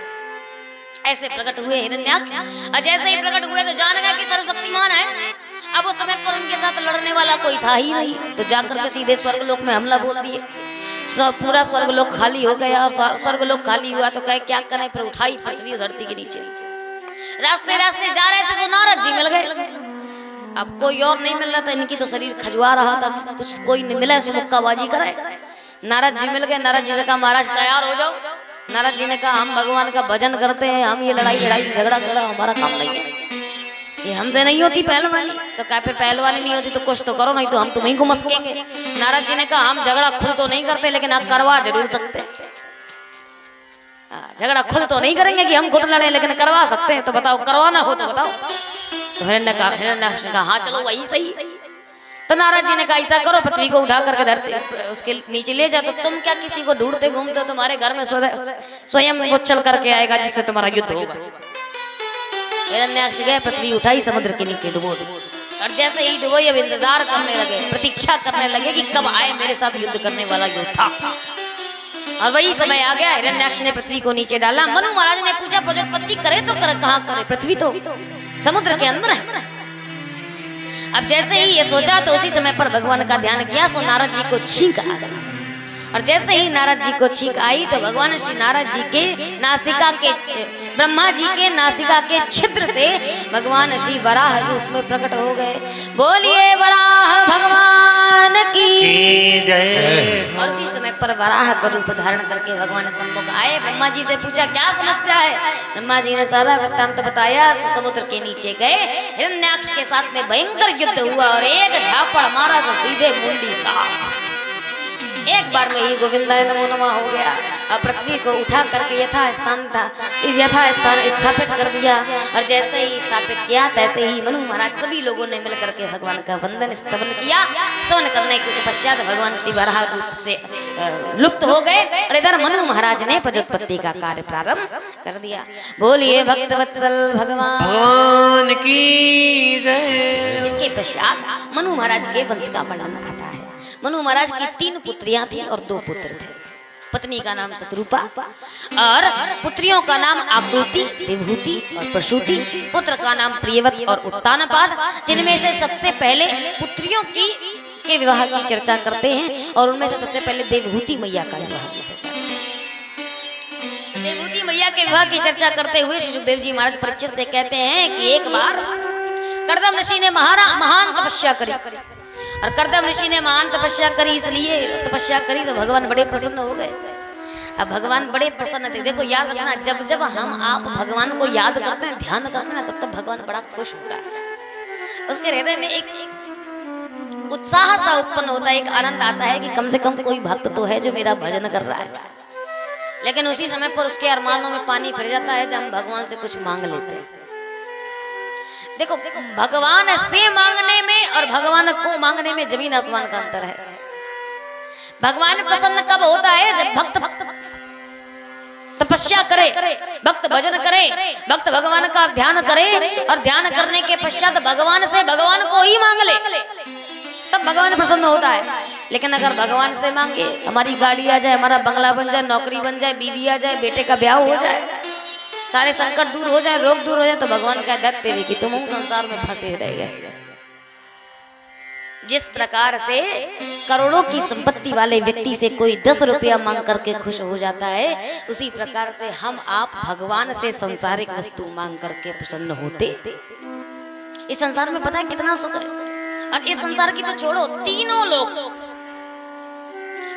ऐसे प्रकट हुए हिरण्याक्ष, और जैसे ही प्रकट हुए तो जान गया कि सर्वशक्तिमान है। अब उस समय पर उनके साथ लड़ने वाला कोई था ही नहीं, तो जाकर के सीधे स्वर्गलोक में हमला बोल दिए। पूरा स्वर्गलोक खाली हो गया और स्वर्गलोक खाली हुआ तो कहे क्या करें, फिर उठाई पृथ्वी धरती के नीचे। रास्ते रास्ते जा रहे थे तो नारद जी मिल गए। अब कोई और नहीं मिल रहा था, इनकी तो शरीर खजुआ रहा था, कुछ कोई नहीं मिला, मुक्काबाजी कराए। नारद जी मिल गए। नारद जी से कहा महाराज तैयार हो जाओ। नारद जी ने कहा हम भगवान का भजन करते हैं, हम ये लड़ाई लड़ाई झगड़ा झगड़ा हमारा काम नहीं है, ये हमसे नहीं होती पहलवानी। तो क्या फिर पहलवानी नहीं होती तो कुछ तो करो, नहीं तो हम तुम्हें को मस्केंगे। नारद जी ने कहा हम झगड़ा खुद तो नहीं करते लेकिन आप करवा जरूर सकते हैं। झगड़ा खुद तो नहीं करेंगे कि हम खुद लड़े, लेकिन करवा सकते हैं, तो बताओ करवाना हो तो बताओ। तो हिरण्याक्ष ने कहा हाँ चलो वही सही। तो नारद जी ने कहा ऐसा करो, पृथ्वी को उठा करके धरती उसके नीचे ले जाओ। तो तुम क्या किसी को ढूंढते घूमते हो, तुम्हारे घर में स्वयं वो चल करके आएगा जिससे तुम्हारा युद्ध होगा। हिरण्याक्ष गए, पृथ्वी उठाई, समुद्र के नीचे डुबो दी। और जैसे ही डुबोई अब इंतजार करने लगे, प्रतीक्षा करने लगे कि कब आए मेरे साथ युद्ध करने वाला योद्धा। और वही समय आ गया, हिरण्याक्ष ने पृथ्वी को नीचे डाला। मनु महाराज ने पूछा प्रजापति करे तो करे कहाँ करे, पृथ्वी तो समुद्र के अंदर है। अब जैसे ही ये सोचा तो उसी समय पर भगवान का ध्यान किया, सो नारद जी को छींक आ गई। और जैसे ही नारद जी को छींक आई तो भगवान श्री नारद जी के नासिका के ब्रह्मा जी के नासिका के छिद्र से भगवान श्री वराह रूप में प्रकट हो गए। बोलिए वराह भगवान की जय। और उसी समय पर वराह का रूप धारण करके भगवान सम्मुख आए। ब्रह्मा जी से पूछा क्या समस्या है। ब्रह्मा जी ने सारा वृत्तांत बताया। समुद्र के नीचे गए, हिरण्याक्ष के साथ में भयंकर युद्ध हुआ और एक झापड़ मारा तो सीधे मुंडी साफ। एक बार में ही गोविंदाय नमो नमः हो गया। और पृथ्वी को उठा करके यथास्थान स्थापित कर दिया। और जैसे ही स्थापित किया तैसे ही मनु महाराज सभी लोगों ने मिलकर के भगवान का वंदन स्तवन किया। स्तवन करने के पश्चात भगवान श्री वराह रूप से लुप्त हो गए और इधर मनु महाराज ने प्रजापति का कार्य प्रारंभ कर दिया। बोलिए भक्तवत्सल भगवान की जय। इसके पश्चात मनु महाराज के वंश का वर्णन आता है। मनु महाराज की 3 पुत्रियां थी और 2 पुत्र थे। पत्नी का नाम शत्रुपा और पुत्रियों का नाम आकृति, देवहूति और प्रसूति। पुत्र का नाम प्रियवत और उत्तानपाद। जिनमें से सबसे पहले पुत्रियों के विवाह की चर्चा करते हैं और उनमें से सबसे पहले देवहूति मैया का विवाह की चर्चा करते हैं। देवहूति मैया के विवाह की चर्चा करते हुए श्री सुखदेव जी महाराज परीक्षित से कहते हैं कि एक बार कर्दम ऋषि ने महान तपस्या करी। और कर्दम ऋषि ने महान तपस्या करी, इसलिए तपस्या करी तो भगवान बड़े प्रसन्न हो गए। अब भगवान बड़े प्रसन्न थे। देखो याद रखना, जब जब हम आप भगवान को याद करते हैं, ध्यान करते हैं, तब भगवान बड़ा खुश होता है। उसके हृदय में एक उत्साह सा उत्पन्न होता है, एक आनंद आता है कि कम से कम कोई भक्त तो है जो मेरा भजन कर रहा है। लेकिन उसी समय पर उसके अरमानों में पानी फिर जाता है जब हम भगवान से कुछ मांग लेते हैं। देखो भगवान से मांगने में और भगवान को मांगने में जमीन आसमान का अंतर है। भगवान प्रसन्न कब होता है, जब भक्त तपस्या करे, भक्त भजन करे, भक्त भगवान का ध्यान करे और ध्यान करने के पश्चात भगवान से भगवान को ही मांग ले, तब भगवान प्रसन्न होता है। लेकिन अगर भगवान से मांगे, हमारी गाड़ी आ जाए, हमारा बंगला बन जाए, नौकरी बन जाए, बीवी आ जाए, बेटे का ब्याह हो जाए, सारे संकट दूर हो जाए, रोग दूर हो जाए, तो भगवान का दत्त तेरे की तुम संसार में फंसे रह गए। जिस प्रकार से करोड़ों की संपत्ति वाले व्यक्ति से कोई 10 रुपया मांग करके खुश हो जाता है, उसी प्रकार से हम आप भगवान से संसारिक वस्तु मांग करके प्रसन्न होते। इस संसार में पता है कितना सुख है। और इस संसार की तो छोड़ो, तीनों लोग,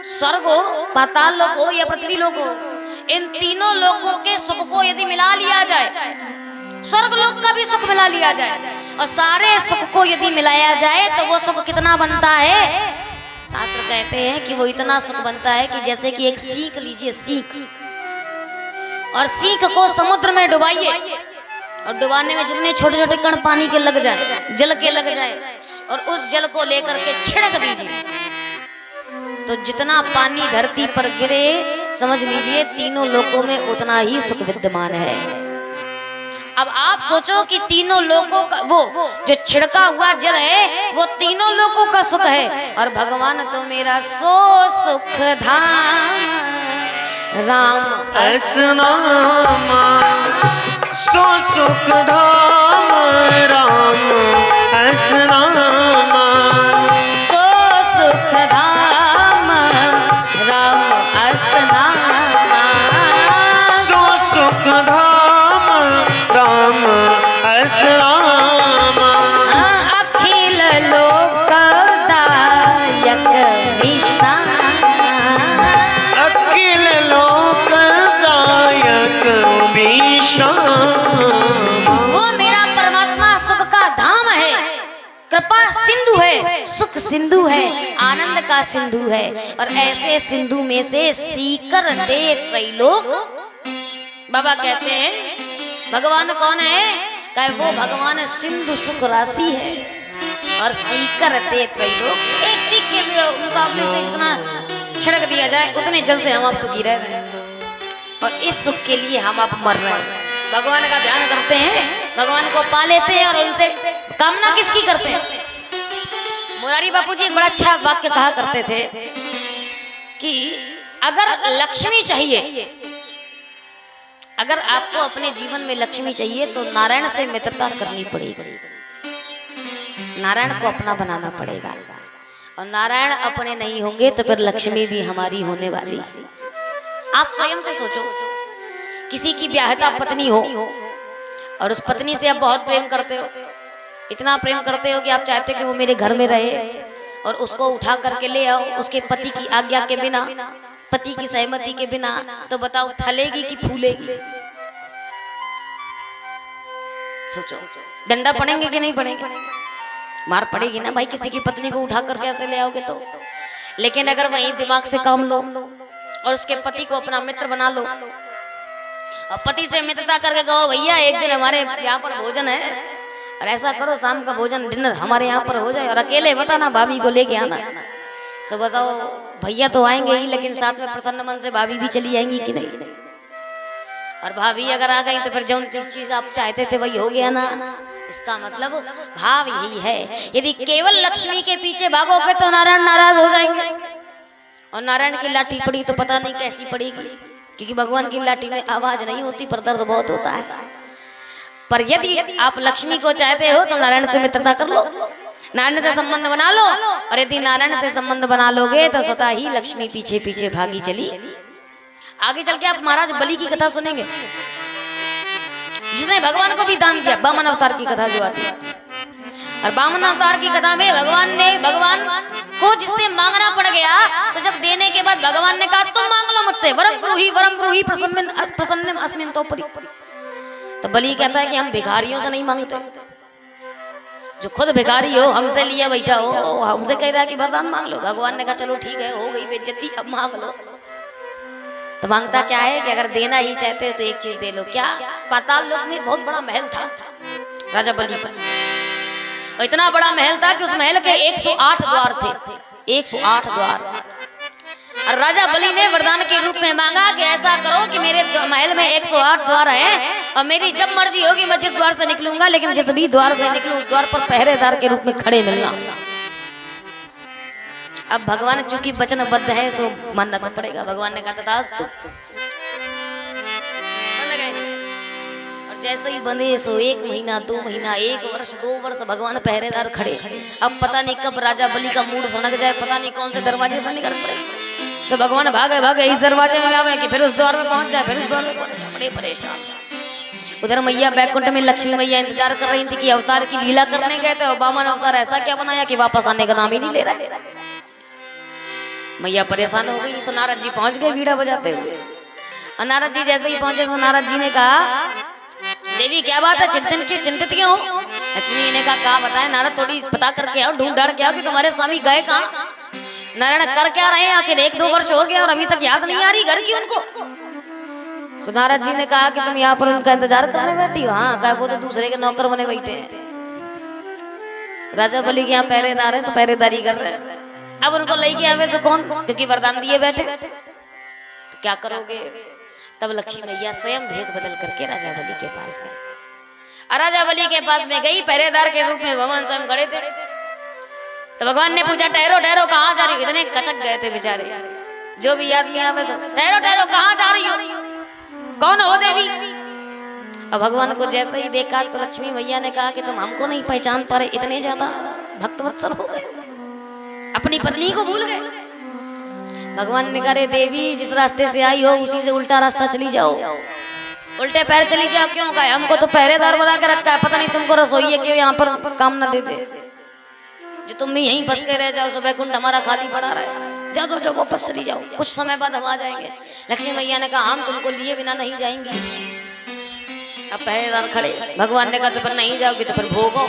स्वर्ग हो, पाताल लोक हो या पृथ्वी लोक हो, इन तीनों लोगों के सुख को यदि मिला लिया जाए, स्वर्ग लोक का भी सुख मिला लिया जाए और सारे सुख को यदि मिलाया जाए तो वो सुख कितना बनता है। शास्त्र कहते हैं कि वो इतना सुख बनता है कि जैसे कि एक सीख लीजिए, सीख, और सीख को समुद्र में डुबाइए और डुबाने में जितने छोटे छोटे कण पानी के लग जाए, जल के लग जाए, और उस जल को लेकर के छिड़क दीजिए तो जितना पानी धरती पर गिरे, समझ लीजिए तीनों लोकों में उतना ही सुख विद्यमान है। अब आप सोचो कि तीनों लोकों का वो जो छिड़का हुआ जल है वो तीनों लोकों का सुख है, और भगवान तो मेरा सो सुख धाम राम असनाम, सो सुख धाम राम असनाम, सो सुख धाम राम कृपा सिंधु है, सुख सिंधु है, आनंद का सिंधु है। और ऐसे सिंधु में से सीकर दे त्रैलोक। बाबा कहते हैं भगवान कौन है? कहे वो भगवान सिंधु सुख राशि है और सीकर दे त्रैलोक। एक सीख के मुकाबले से जितना छिड़क दिया जाए उतने जल से हम आप सुखी रह रहे हैं और इस सुख के लिए हम आप मर रहे हैं। भगवान का ध्यान करते हैं, भगवान को पा लेते हैं और उनसे कामना किसकी करते हैं? मुरारी बापू जी एक बड़ा अच्छा वाक्य कहा करते थे कि अगर लक्ष्मी चाहिए, अगर आपको अपने जीवन में लक्ष्मी चाहिए तो नारायण से मित्रता करनी पड़ेगी, नारायण को अपना बनाना पड़ेगा। और नारायण अपने नहीं होंगे तो फिर लक्ष्मी भी हमारी होने वाली। आप स्वयं से सोचो, किसी की ब्याहता पत्नी हो और उस पत्नी से आप बहुत प्रेम करते हो, इतना प्रेम करते हो कि आप चाहते हो कि वो मेरे घर में रहे और उसको उठा करके ले आओ उसके पति की आज्ञा के बिना, पति की सहमति के बिना। तो बताओ फलेगी कि फूलेगी? सोचो, डंडा पड़ेंगे कि नहीं पड़ेंगे? मार पड़ेगी ना भाई, किसी की पत्नी को उठा कर कैसे ले आओगे तो। लेकिन अगर वही दिमाग से काम लो और उसके पति को अपना मित्र बना लो और पति से मित्रता करके कहो भैया एक दिन हमारे यहाँ पर भोजन है और ऐसा करो शाम का भोजन डिनर हमारे यहाँ पर हो जाए और अकेले बताना भाभी को लेके आना। सो बताओ भैया तो आएंगे ही लेकिन साथ में प्रसन्न मन से भाभी भी चली आएंगी कि नहीं? और भाभी अगर आ गई तो फिर जो चीज आप चाहते थे वही हो गया ना। इसका मतलब भाव यही है, यदि केवल लक्ष्मी के पीछे भागोगे तो नारायण नाराज हो जाएंगे और नारायण की लाठी पड़ी तो पता नहीं कैसी पड़ेगी, क्योंकि भगवान की लाठी में आवाज नहीं होती पर दर्द बहुत होता है। पर यदि आप लक्ष्मी को चाहते हो तो नारायण से मित्रता कर लो, नारायण से संबंध बना लो। और यदि नारायण से संबंध बना लोगे तो स्वतः ही लक्ष्मी पीछे पीछे भागी चली। आगे चल के आप महाराज बलि की कथा सुनेंगे, जिसने भगवान को भी दान किया, वामन अवतार की कथा जो आती है। और वामन अवतार की कथा में भगवान को जिससे मांगना पड़ गया तो जब देने के बाद भगवान ने कहा तुम मांग लो मुझसे, वरम ब्रूहि प्रसन्नम अस्मिन् तोपरि। तो बलि कहता है कि हम भिखारियों से नहीं मांगते, जो खुद भिखारी हो हमसे लिया बैठा हो हमसे कह रहा है कि वरदान मांग लो। भगवान ने कहा चलो ठीक है, हो गई बेइज्जती, अब मांग लो। तो मांगता क्या है कि अगर देना ही चाहते हो तो एक चीज दे लो। क्या? पाताल लोक में बहुत बड़ा महल था राजा बलि का, और इतना बड़ा महल था कि उस महल के 108 द्वार थे, 108 द्वार। और राजा बलि ने वरदान के रूप में मांगा कि ऐसा करो कि मेरे महल में 108 द्वार हैं और मेरी जब मर्जी होगी मैं जिस द्वार से निकलूंगा, लेकिन जिस भी द्वार से निकलूं उस द्वार पर पहरेदार के रूप में खड़े मिलना। अब भगवान चूंकि वचनबद्ध है सो मानना तो पड़ेगा। भगवान ने कहा तथास्तु, और जैसे ही बंधे सो 1 महीना 2 महीना 1 वर्ष 2 वर्ष भगवान पहरेदार खड़े। अब पता नहीं कब राजा बलि का मूड सनक जाए, पता नहीं कौन से दरवाजे से निकल पड़े। सो भगवान भागे इस दरवाजे में आवे कि फिर उस द्वार में पहुंच जाए, फिर उस द्वार में पहुंच जाए, बड़े परेशान। उधर मैया बैकुंठ में लक्ष्मी मैया इंतजार कर रही थी कि अवतार की लीला करने गए थे और वामन अवतार ऐसा क्या बनाया कि वापस आने का नाम ही नहीं ले रहा है। मैया परेशान हो गई। सो नारद जी पहुंच गए बीड़ा बजाते हुए। और नारद जी जैसे ही पहुंचे सो नारद जी ने कहा देवी क्या बात है, चिंतित क्यों हो? लक्ष्मी ने कहा बताएं नारद, थोड़ी पता करके आओ, ढूंढ ढांढ के आओ कि तुम्हारे स्वामी गए कहाँ, नारायण कर क्या रहे हैं, आखिर 1-2 वर्ष हो गया और अभी तक याद नहीं आ रही घर की उनको। सो नारद जी ने कहा कि तुम यहाँ पर उनका इंतजार करने बैठी हो? हाँ, कहा वो तो दूसरे के नौकर बने बैठे हैं, राजा बलि के यहाँ पहरेदार है, सो पहरेदारी कर रहे हैं। अब उनको लेके आवे तो कौन, क्योंकि वरदान दिए बैठे, तो क्या करोगे? तब लक्ष्मी मैया स्वयं भेष बदल करके राजा बलि के पास गई। राजा बलि के पास में गई, पहरेदार के रूप में भगवान स्वयं खड़े थे। तो भगवान ने पूछा ठहरो ठहरो कहाँ जा रही हो? इतने कचक गए थे बेचारे, जो भी आदमी आवे सब ठहरो ठहरो कहाँ जा रही हो, कौन हो देवी? अब भगवान को जैसे ही देखा तो लक्ष्मी मैया ने कहा कि तुम हमको नहीं पहचान पा रहे, इतने ज्यादा भक्तवत्सल हो गए, अपनी पत्नी को भूल गए। भगवान ने कहा देवी जिस रास्ते से आई हो उसी से उल्टा रास्ता चली जाओ, उल्टे पैर चली जाओ। क्यों? कहा हमको तो पहरेदार बना के रखा है, पता नहीं तुमको रसोई है कि यहाँ पर काम ना दे दे, जो तुम भी यहीं फंस के रह जाओ। सो बैकुंठ हमारा खाली पड़ा रहा है, जाओ जाओ वापस चली जाओ, कुछ समय बाद हम आ जाएंगे। लक्ष्मी मैया ने कहा हम तुमको लिए बिना नहीं जाएंगे। अब पहरेदार खड़े, भगवान ने कहा तो फिर नहीं जाओगी तो फिर भोगो।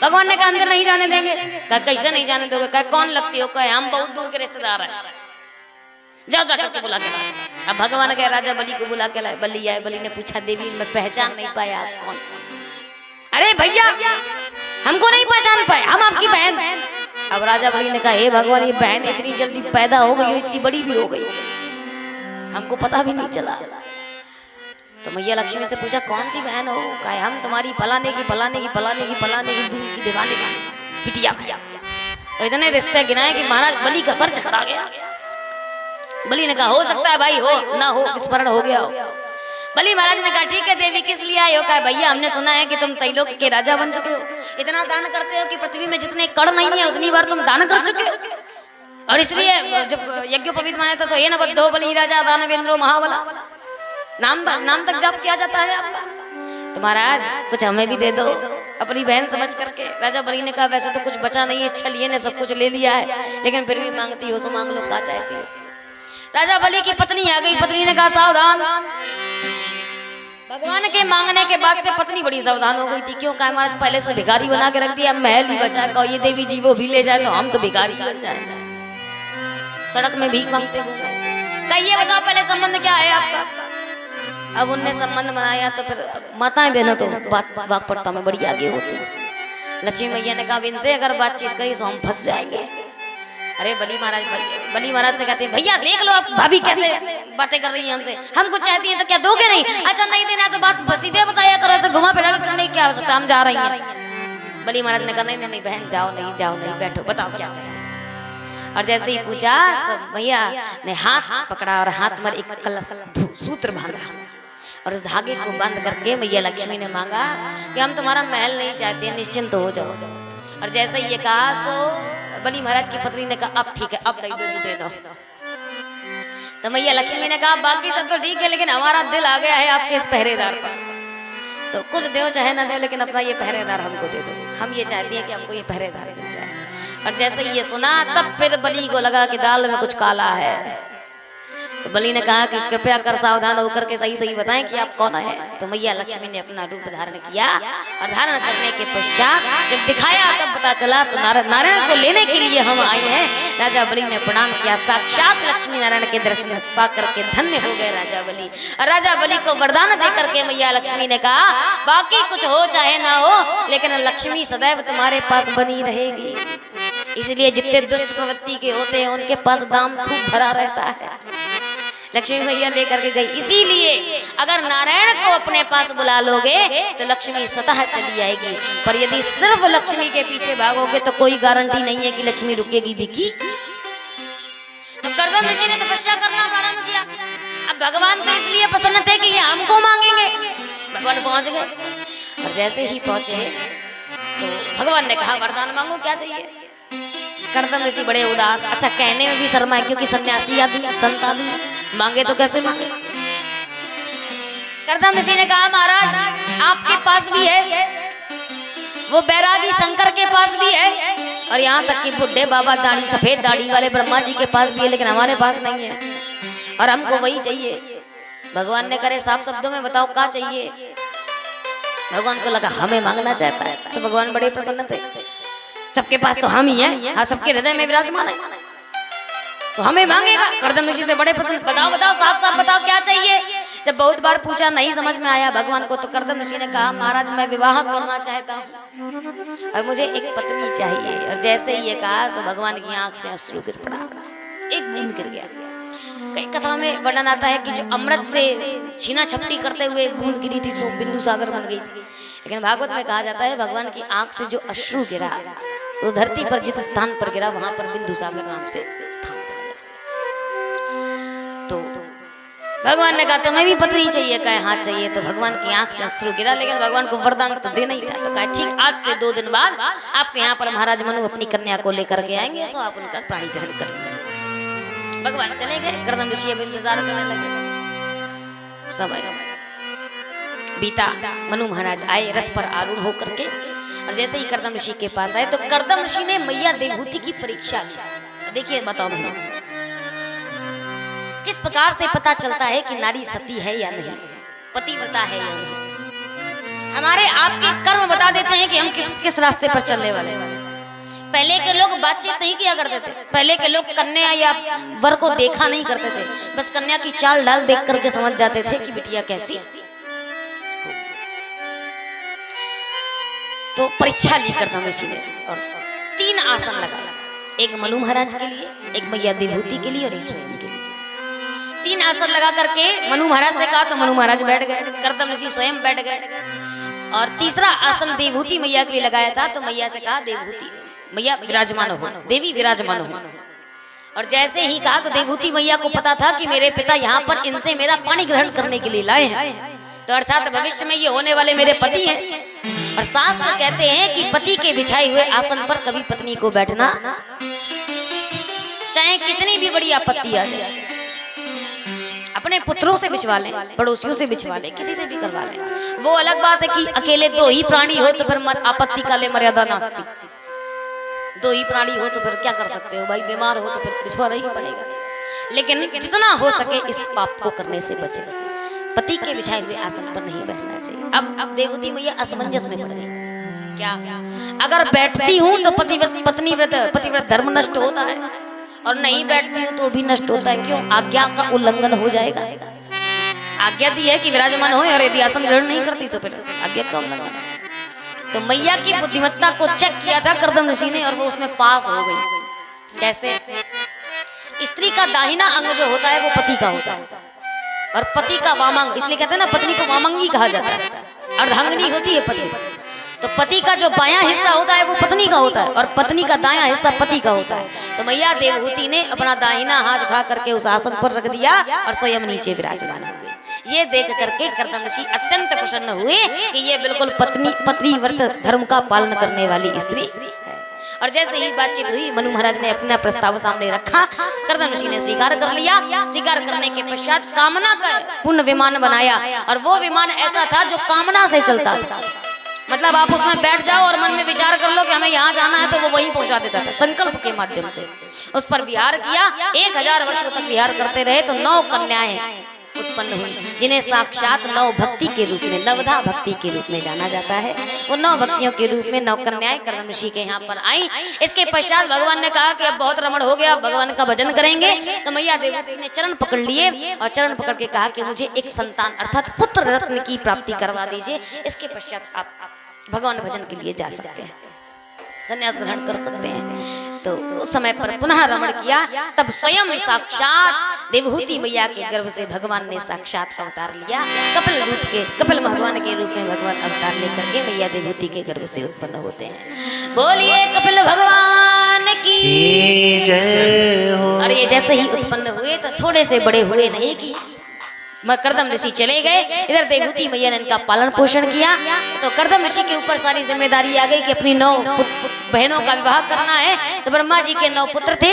भगवान ने कहा अंदर नहीं जाने देंगे। कहा कैसे नहीं जाने दोगे? कहा कौन लगती हो? कहा हम बहुत दूर के रिश्तेदार हैं, जाओ जाकर के बुला के लाओ। अब भगवान कहे राजा बलि को बुला के लाए। बलि आए, बलि ने पूछा देवी मैं पहचान नहीं पाया आप कौन? अरे भैया हमको नहीं पहचान पाए, हम आपकी बहन। अब राजा बलि ने कहा हे भगवान ये बहन इतनी जल्दी पैदा हो गई, इतनी बड़ी भी हो गई, हमको पता भी नहीं चला। तो मैया लक्ष्मी से पूछा कौन सी बहन हो? कहा हम तुम्हारी फलाने की फलाने की फलाने की फलाने की दूर की दिवाने की बिटिया। तो इतने रिश्ते गिनाए कि महाराज बलि का सर चकरा गया। बलि ने कहा हो सकता है भाई हो ना हो, स्मरण हो गया हो। बलि महाराज ने कहा ठीक है देवी किस लिए आए हो? कहा भैया हमने सुना है कि तुम त्रैलोक के राजा बन चुके हो, इतना दान करते हो कि पृथ्वी में जितने कण नहीं है उतनी बार तुम दान कर चुके हो, और इसलिए जब यज्ञोपवीत माने था तो ये न बद्धो बलि राजा दानवेंद्रो महाबला, नाम तक जाप किया जाता है आपका। तो महाराज कुछ हमें भी दे दो अपनी बहन समझ करके। राजा बलि ने कहा वैसे तो कुछ बचा नहीं है, छलिए ने सब कुछ ले लिया है, लेकिन फिर भी मांगती हो सो मांग लो, क्या चाहती हो? राजा बलि की पत्नी आ गई। पत्नी ने कहा सावधान। भगवान के मांगने के बाद से पत्नी बड़ी सावधान हो गई थी। क्यों? कहा महाराज पहले से भिखारी बना के रख दिया, महल ही बचा, कहो ये देवी जी वो भी ले जाए तो हम तो भिखारी बन जाए, सड़क में भीख मांगते होंगे। कहा ये बताओ पहले संबंध क्या है आपका? अब उनने संबंध बनाया तो फिर माताएं बहनों तो बात वाकपटता में बड़ी आगे होती है। लक्ष्मी मैया ने कहा इनसे अगर बातचीत करी तो हम फंस जाएंगे। अरे बलि महाराज से कहते हैं भैया देख लो आप भाभी कैसे बातें कर रही हैं हमसे, हम कुछ चाहती हैं तो क्या दोगे नहीं? अच्छा नहीं देना तो बात सीधे बताया करो, ऐसे घुमा फिरा करने की क्या आवश्यकता, हम जा रही हैं। बलि महाराज ने कहा नहीं बहन जाओ नहीं बैठो, बताओ क्या चाहिए। और जैसे ही पूछा सब भैया ने हाथ पकड़ा और हाथ में एक कलश सूत्र बांधा और उस धागे को बंद करके मैया लक्ष्मी ने मांगा कि हम तुम्हारा महल नहीं चाहते, निश्चिंत हो जाओ। और जैसे ये कहा सो बलि महाराज की पत्नी ने कहा अब ठीक है, अब दे दो। तो मैया लक्ष्मी ने कहा बाकी सब तो ठीक है, लेकिन हमारा दिल आ गया है आपके इस पहरेदार पर, तो कुछ दो चाहे ना दे, लेकिन अपना ये पहरेदार हमको दे दो। हम ये चाहती हैं कि हमको ये पहरेदार मिल जाए। और जैसे ये सुना तब फिर बलि को लगा कि दाल में कुछ काला है। तो बलि ने कहा कि कृपया कर सावधान होकर के सही बताएं कि आप कौन है। तो मैया लक्ष्मी ने अपना रूप धारण किया और धारण करने के पश्चात जब दिखाया तब पता चला तो नारायण को लेने के लिए हम आए हैं। राजा बलि ने प्रणाम किया, साक्षात लक्ष्मी नारायण के दर्शन पा करके धन्य हो गए राजा बलि। और राजा बलि को वरदान दे करके मैया लक्ष्मी ने कहा बाकी कुछ हो चाहे ना हो, लेकिन लक्ष्मी सदैव तुम्हारे पास बनी रहेगी। इसलिए जितने दुष्ट प्रवृत्ति के होते हैं उनके पास दाम खूब भरा रहता है। लक्ष्मी मैया लेकर के गई। इसीलिए अगर नारायण को अपने पास बुला लोगे तो लक्ष्मी स्वतः चली आएगी, पर यदि सिर्फ लक्ष्मी के पीछे भागोगे तो कोई गारंटी नहीं है कि लक्ष्मी रुकेगी भी की। तो कर्दम ऋषि ने तपस्या करना प्रारंभ किया। अब भगवान तो इसलिए प्रसन्न थे कि ये हमको मांगेंगे। भगवान पहुंच गए और जैसे ही पहुंचे तो भगवान ने कहा वरदान मांगो, क्या चाहिए? कर्दम ऋषि बड़े उदास, अच्छा कहने में भी शर्मा है क्योंकि सन्यासी आदमी संत आदमी, मांगे तो कैसे मांगे। कर्दम ऋषि ने कहा महाराज आपके पास भी है, वो बैरागी शंकर के पास भी है, और यहाँ तक कि बुढ़े बाबा दाढ़ी सफेद दाढ़ी वाले ब्रह्मा जी के पास भी है, लेकिन हमारे पास नहीं है और हमको वही चाहिए। भगवान ने करे साफ शब्दों में बताओ क्या चाहिए। भगवान को लगा हमें मांगना चाहता है, तो भगवान बड़े प्रसन्न थे। सबके पास तो हम ही हैं, हाँ सबके हृदय में विराजमान है, तो हमें मांगेगा। कर्दम ऋषि से बड़े पसंद, बताओ साफ बताओ क्या चाहिए। जब बहुत बार पूछा नहीं समझ में आया भगवान को, तो कर्दम ऋषि ने कहा महाराज मैं विवाह करना चाहता हूँ और मुझे एक पत्नी चाहिए। और जैसे ही ये कहा तो भगवान की आंख से अश्रु गिर पड़ा, एक बूंद गिर गया। कई कथा में वर्णन आता है कि जो अमृत से छीना छपटी करते हुए बूंद गिरी थी सो बिंदु सागर बन गई थी, लेकिन भागवत में कहा जाता है भगवान की आंख से जो अश्रु गिरा तो धरती पर जिस स्थान पर गिरा वहां पर बिंदु सागर नाम से स्थान था। तो भगवान ने कहा तुम्हें भी पत्नी चाहिए? कहा हाँ चाहिए। तो भगवान की आंख से अश्रु गिरा, लेकिन भगवान को वरदान तो देना ही था। तो कहा ठीक आज से 2 दिन बाद आपके यहाँ पर महाराज मनु अपनी कन्या को लेकर के आएंगे, सो आप उनका प्राणी ग्रहण कर लीजिए। भगवान चले गए, कर्दम ऋषि अब इंतजार करने लगे। समय बीता, मनु महाराज आए रथ पर आरूढ़ होकर के, और जैसे ही कर्दम ऋषि के पास आए तो कर्दम ऋषि ने मैया देवहूति की परीक्षा ली। देखिए बताओ बहनों किस प्रकार से पता चलता है कि नारी सती है या नहीं, पतिव्रता है या नहीं। हमारे आपके कर्म बता देते हैं कि हम किस रास्ते पर चलने वाले हैं। पहले के लोग बातचीत नहीं किया करते थे, पहले के लोग कन्या या वर को देखा नहीं करते थे, बस कन्या की चाल ढाल देख करके समझ जाते थे कि बिटिया कैसी। तो परीक्षा ली कर्दम ऋषि ने और 3 आसन लगाया, एक मनु महाराज के लिए, एक मैया देवहूति के लिए और एक स्वयं के लिए। 3 आसन लगा करके मनु महाराज से कहा तो मनु महाराज बैठ गए, कर्दम ऋषि स्वयं बैठ गए। और तीसरा आसन देवहूति मैया के लिए लगाया था तो मैया से कहा देवहूति मैया विराजमान हो, देवी विराजमान हो। और जैसे ही कहा तो देवहूति मैया को पता था कि मेरे पिता यहाँ पर इनसे मेरा पानी ग्रहण करने के लिए लाए हैं, तो अर्थात भविष्य में ये होने वाले मेरे पति हैं। और शास्त्र कहते हैं कि पति के बिछाए हुए आसन पर कभी पत्नी को बैठना, चाहे कितनी भी बड़ी आपत्ति आ जाए, अपने पुत्रों से बिछवा लें, पड़ोसियों से बिछवा लें, किसी से भी करवा लें। वो अलग बात है कि अकेले 2 ही प्राणी हो तो फिर आपत्ति काले मर्यादा नास्ति। 2 ही प्राणी हो तो फिर क्या कर सकते हो भाई, बीमार हो तो फिर बिछवाना ही पड़ेगा। लेकिन जितना हो सके इस पाप को करने से बचे, पति के बिछाए हुए आसन पर नहीं बैठना चाहिए। अब देवहूति मैया असमंजस में पड़ गई, क्या अगर बैठती हूँ तो पतिव्रत धर्म नष्ट होता है, और नहीं बैठती हूँ तो भी नष्ट होता है। क्यों? आज्ञा का उल्लंघन हो जाएगा। आज्ञा दी है कि विराजमान हो, और यदि आसन ग्रहण नहीं करती तो फिर आज्ञा का उल्लंघन। तो मैया की बुद्धिमत्ता को चेक किया था कर्दम ऋषि ने, और वो उसमें पास हो गई। कैसे? स्त्री का दाहिना अंग जो होता है वो पति का होता है, और पति का वामांग, इसलिए कहते हैं ना पत्नी को वामांगी कहा जाता है, अर्धांगिनी होती है पत्नी। तो पति का जो बायां हिस्सा होता है वो पत्नी का होता है, और पत्नी का दायां हिस्सा पति का होता है। तो मैया देवहूति ने अपना दाहिना हाथ उठा करके उस आसन पर रख दिया और स्वयं नीचे विराजमान हो गई। ये देख करके कर्दम ऋषि अत्यंत प्रसन्न हुए कि ये बिल्कुल पतिव्रत धर्म का पालन करने वाली स्त्री है। और जैसे ही बातचीत हुई, मनु महाराज ने अपना प्रस्ताव सामने रखा, कर्दम ऋषि ने स्वीकार कर लिया। स्वीकार करने के पश्चात कामना का पुण्य विमान बनाया, और वो विमान ऐसा था जो कामना से चलता था। मतलब आप उसमें बैठ जाओ और मन में विचार कर लो कि हमें यहाँ जाना है, तो वो वहीं पहुंचा देता था। संकल्प के माध्यम से उस पर विहार किया। 1000 वर्षों तक विहार करते रहे तो 9 कन्याएं उत्पन्न हुई, जिन्हें साक्षात 9 भक्ति के रूप में, नवधा भक्ति के रूप में जाना जाता है। वो 9 भक्तियों के रूप में 9 कन्याएं कर्दम ऋषि के यहाँ पर आई। इसके पश्चात भगवान ने कहा कि अब बहुत रमण हो गया, भगवान का भजन करेंगे। तो मैया देवहूति ने चरण पकड़ लिए, और चरण पकड़ के कहा कि मुझे एक संतान अर्थात पुत्र रत्न की प्राप्ति करवा दीजिए। इसके पश्चात आप भगवान भजन के लिए जा सकते हैं, संन्यास ग्रहण कर सकते हैं। तो उस समय पर पुनः रमण किया। तब स्वयं साक्षात देवहूति मैया के गर्भ से भगवान ने साक्षात अवतार लिया। कपिल भगवान के रूप में भगवान अवतार लेकर के मैया देवहूति के गर्भ से उत्पन्न होते हैं। बोलिए कपिल भगवान की जय हो। और ये जैसे ही उत्पन्न हुए तो थोड़े से बड़े हुए नहीं कि कर्दम ऋषि चले गए। इधर देवहूति मैया ने इनका पालन पोषण किया। तो कर्दम ऋषि के ऊपर सारी जिम्मेदारी आ गई कि अपनी 9 बहनों का विवाह करना है। तो ब्रह्मा जी के 9 पुत्र थे,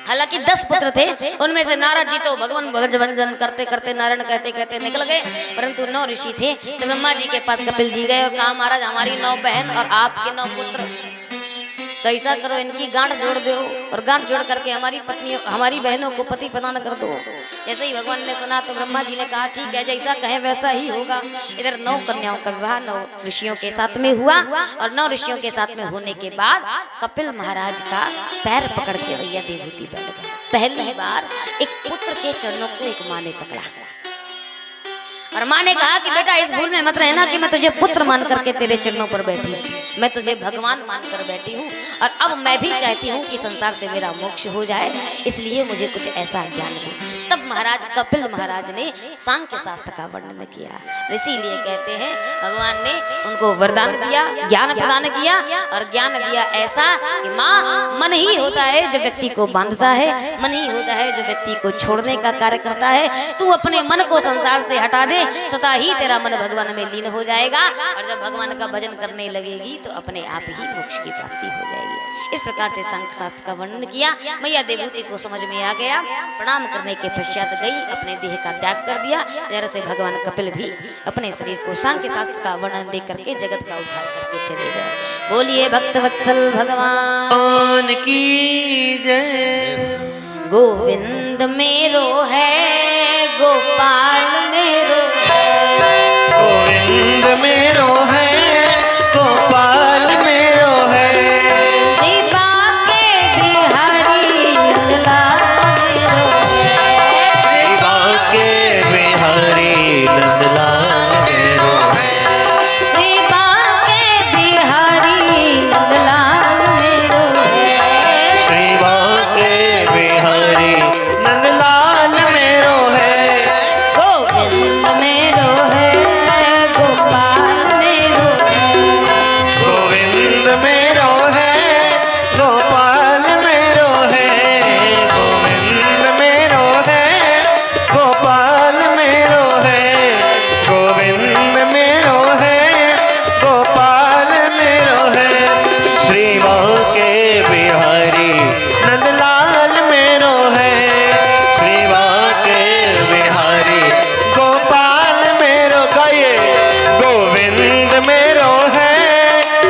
हालांकि 10 पुत्र थे। उनमें से नारद जी तो भगवान भजन करते करते, नारायण कहते कहते निकल गए, परंतु 9 ऋषि थे। तो ब्रह्मा जी के पास कपिल जी गए और कहा महाराज हमारी 9 बहन और आपके 9 पुत्र, तो ऐसा करो इनकी गांठ जोड़ दो, और गांठ जोड़ करके हमारी पत्नियों, हमारी बहनों को पति प्रदान कर दो। जैसे ही भगवान ने सुना तो ब्रह्मा जी ने कहा ठीक है, जैसा कहें वैसा ही होगा। इधर 9 कन्याओं का विवाह 9 ऋषियों के साथ में हुआ, और 9 ऋषियों के साथ में होने के बाद कपिल महाराज का पैर पकड़ के मैया देवहूति बैठ गई। पहली बार एक पुत्र के चरणों को एक माँ ने पकड़ा, और माँ ने कहा कि बेटा इस भूल में मत रहना कि मैं तुझे पुत्र मान करके तेरे चरणों पर बैठी हूँ, मैं तुझे भगवान मानकर बैठी हूँ, और अब मैं भी चाहती हूँ कि संसार से मेरा मोक्ष हो जाए, इसलिए मुझे कुछ ऐसा ज्ञान दे। तब महाराज कपिल महाराज ने सांख्य शास्त्र का वर्णन किया। इसीलिए कहते हैं भगवान ने उनको वरदान दिया, ज्ञान प्रदान किया, और ज्ञान दिया ऐसा कि माँ मन ही होता है जो व्यक्ति को बांधता है, मन ही होता है जो व्यक्ति को छोड़ने का कार्य करता है। तू अपने मन को संसार से हटा दे, स्वतः ही तेरा मन भगवान में लीन हो जाएगा, और जब भगवान का भजन करने लगेगी तो अपने आप ही मोक्ष की प्राप्ति हो जाएगी। इस प्रकार से सांख्य शास्त्र का वर्णन किया। मैया देवहूति को समझ में आ गया, प्रणाम करने के पश्चात गई, अपने देह का त्याग कर दिया। जरा से भगवान कपिल भी अपने शरीर को सांख्य शास्त्र का वर्णन दे करके जगत का उद्धार करके चले जाए। बोलिए भक्तवत्सल भगवान की जय। गोविंद मेरो है, गोपाल मेरो है, गोविंद मेरो है, गोपाल मेरो है। श्री बांके बिहारी नंदलाल मेरो है। श्री बांके बिहारी नंदलाल मेरो है। श्री बांके बिहारी नंदलाल मेरो है। श्री बांके बिहारी नंदलाल मेरो है। गोविंद मेरो है, गोपाल मेरो है। गोविंद मेरो है, गोपाल मेरो है। गोविंद मेरो है, गोपाल मेरो है। गोविंद मेरो है, गोपाल मेरो है। श्री बांके बिहारी नंदलाल मेरो है। श्री बांके बिहारी गोपाल मेरो गाइए। गोविंद मेरो है,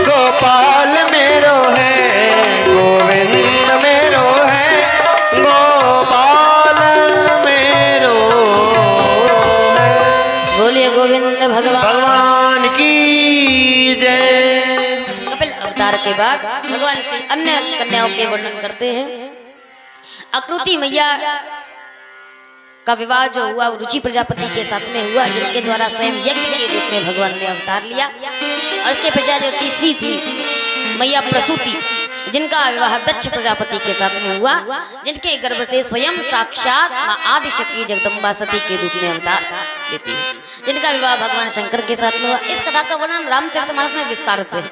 गोपाल मेरो है। गोविंद मेरो है, गोपाल मेरो है। बोलिए गोविंद भगवान। भगवान की जय। कपिल अवतार के बाद भगवान श्री अन्य कन्याओं के वर्णन करते हैं। आकृति मैया का विवाह जो हुआ वो रुचि प्रजापति के साथ में हुआ, जिनके द्वारा स्वयं यज्ञ के रूप में भगवान ने अवतार लिया। और उसके पश्चात जो तीसरी थी मैया प्रसूति, जिनका विवाह दक्ष प्रजापति के साथ में हुआ, जिनके गर्भ से स्वयं साक्षात मां आदिशक्ति जगदम्बा सती के रूप में अवतार लेती है, जिनका विवाह भगवान शंकर के साथ में हुआ। इस कथा का वर्णन रामचरितमानस में विस्तार से है,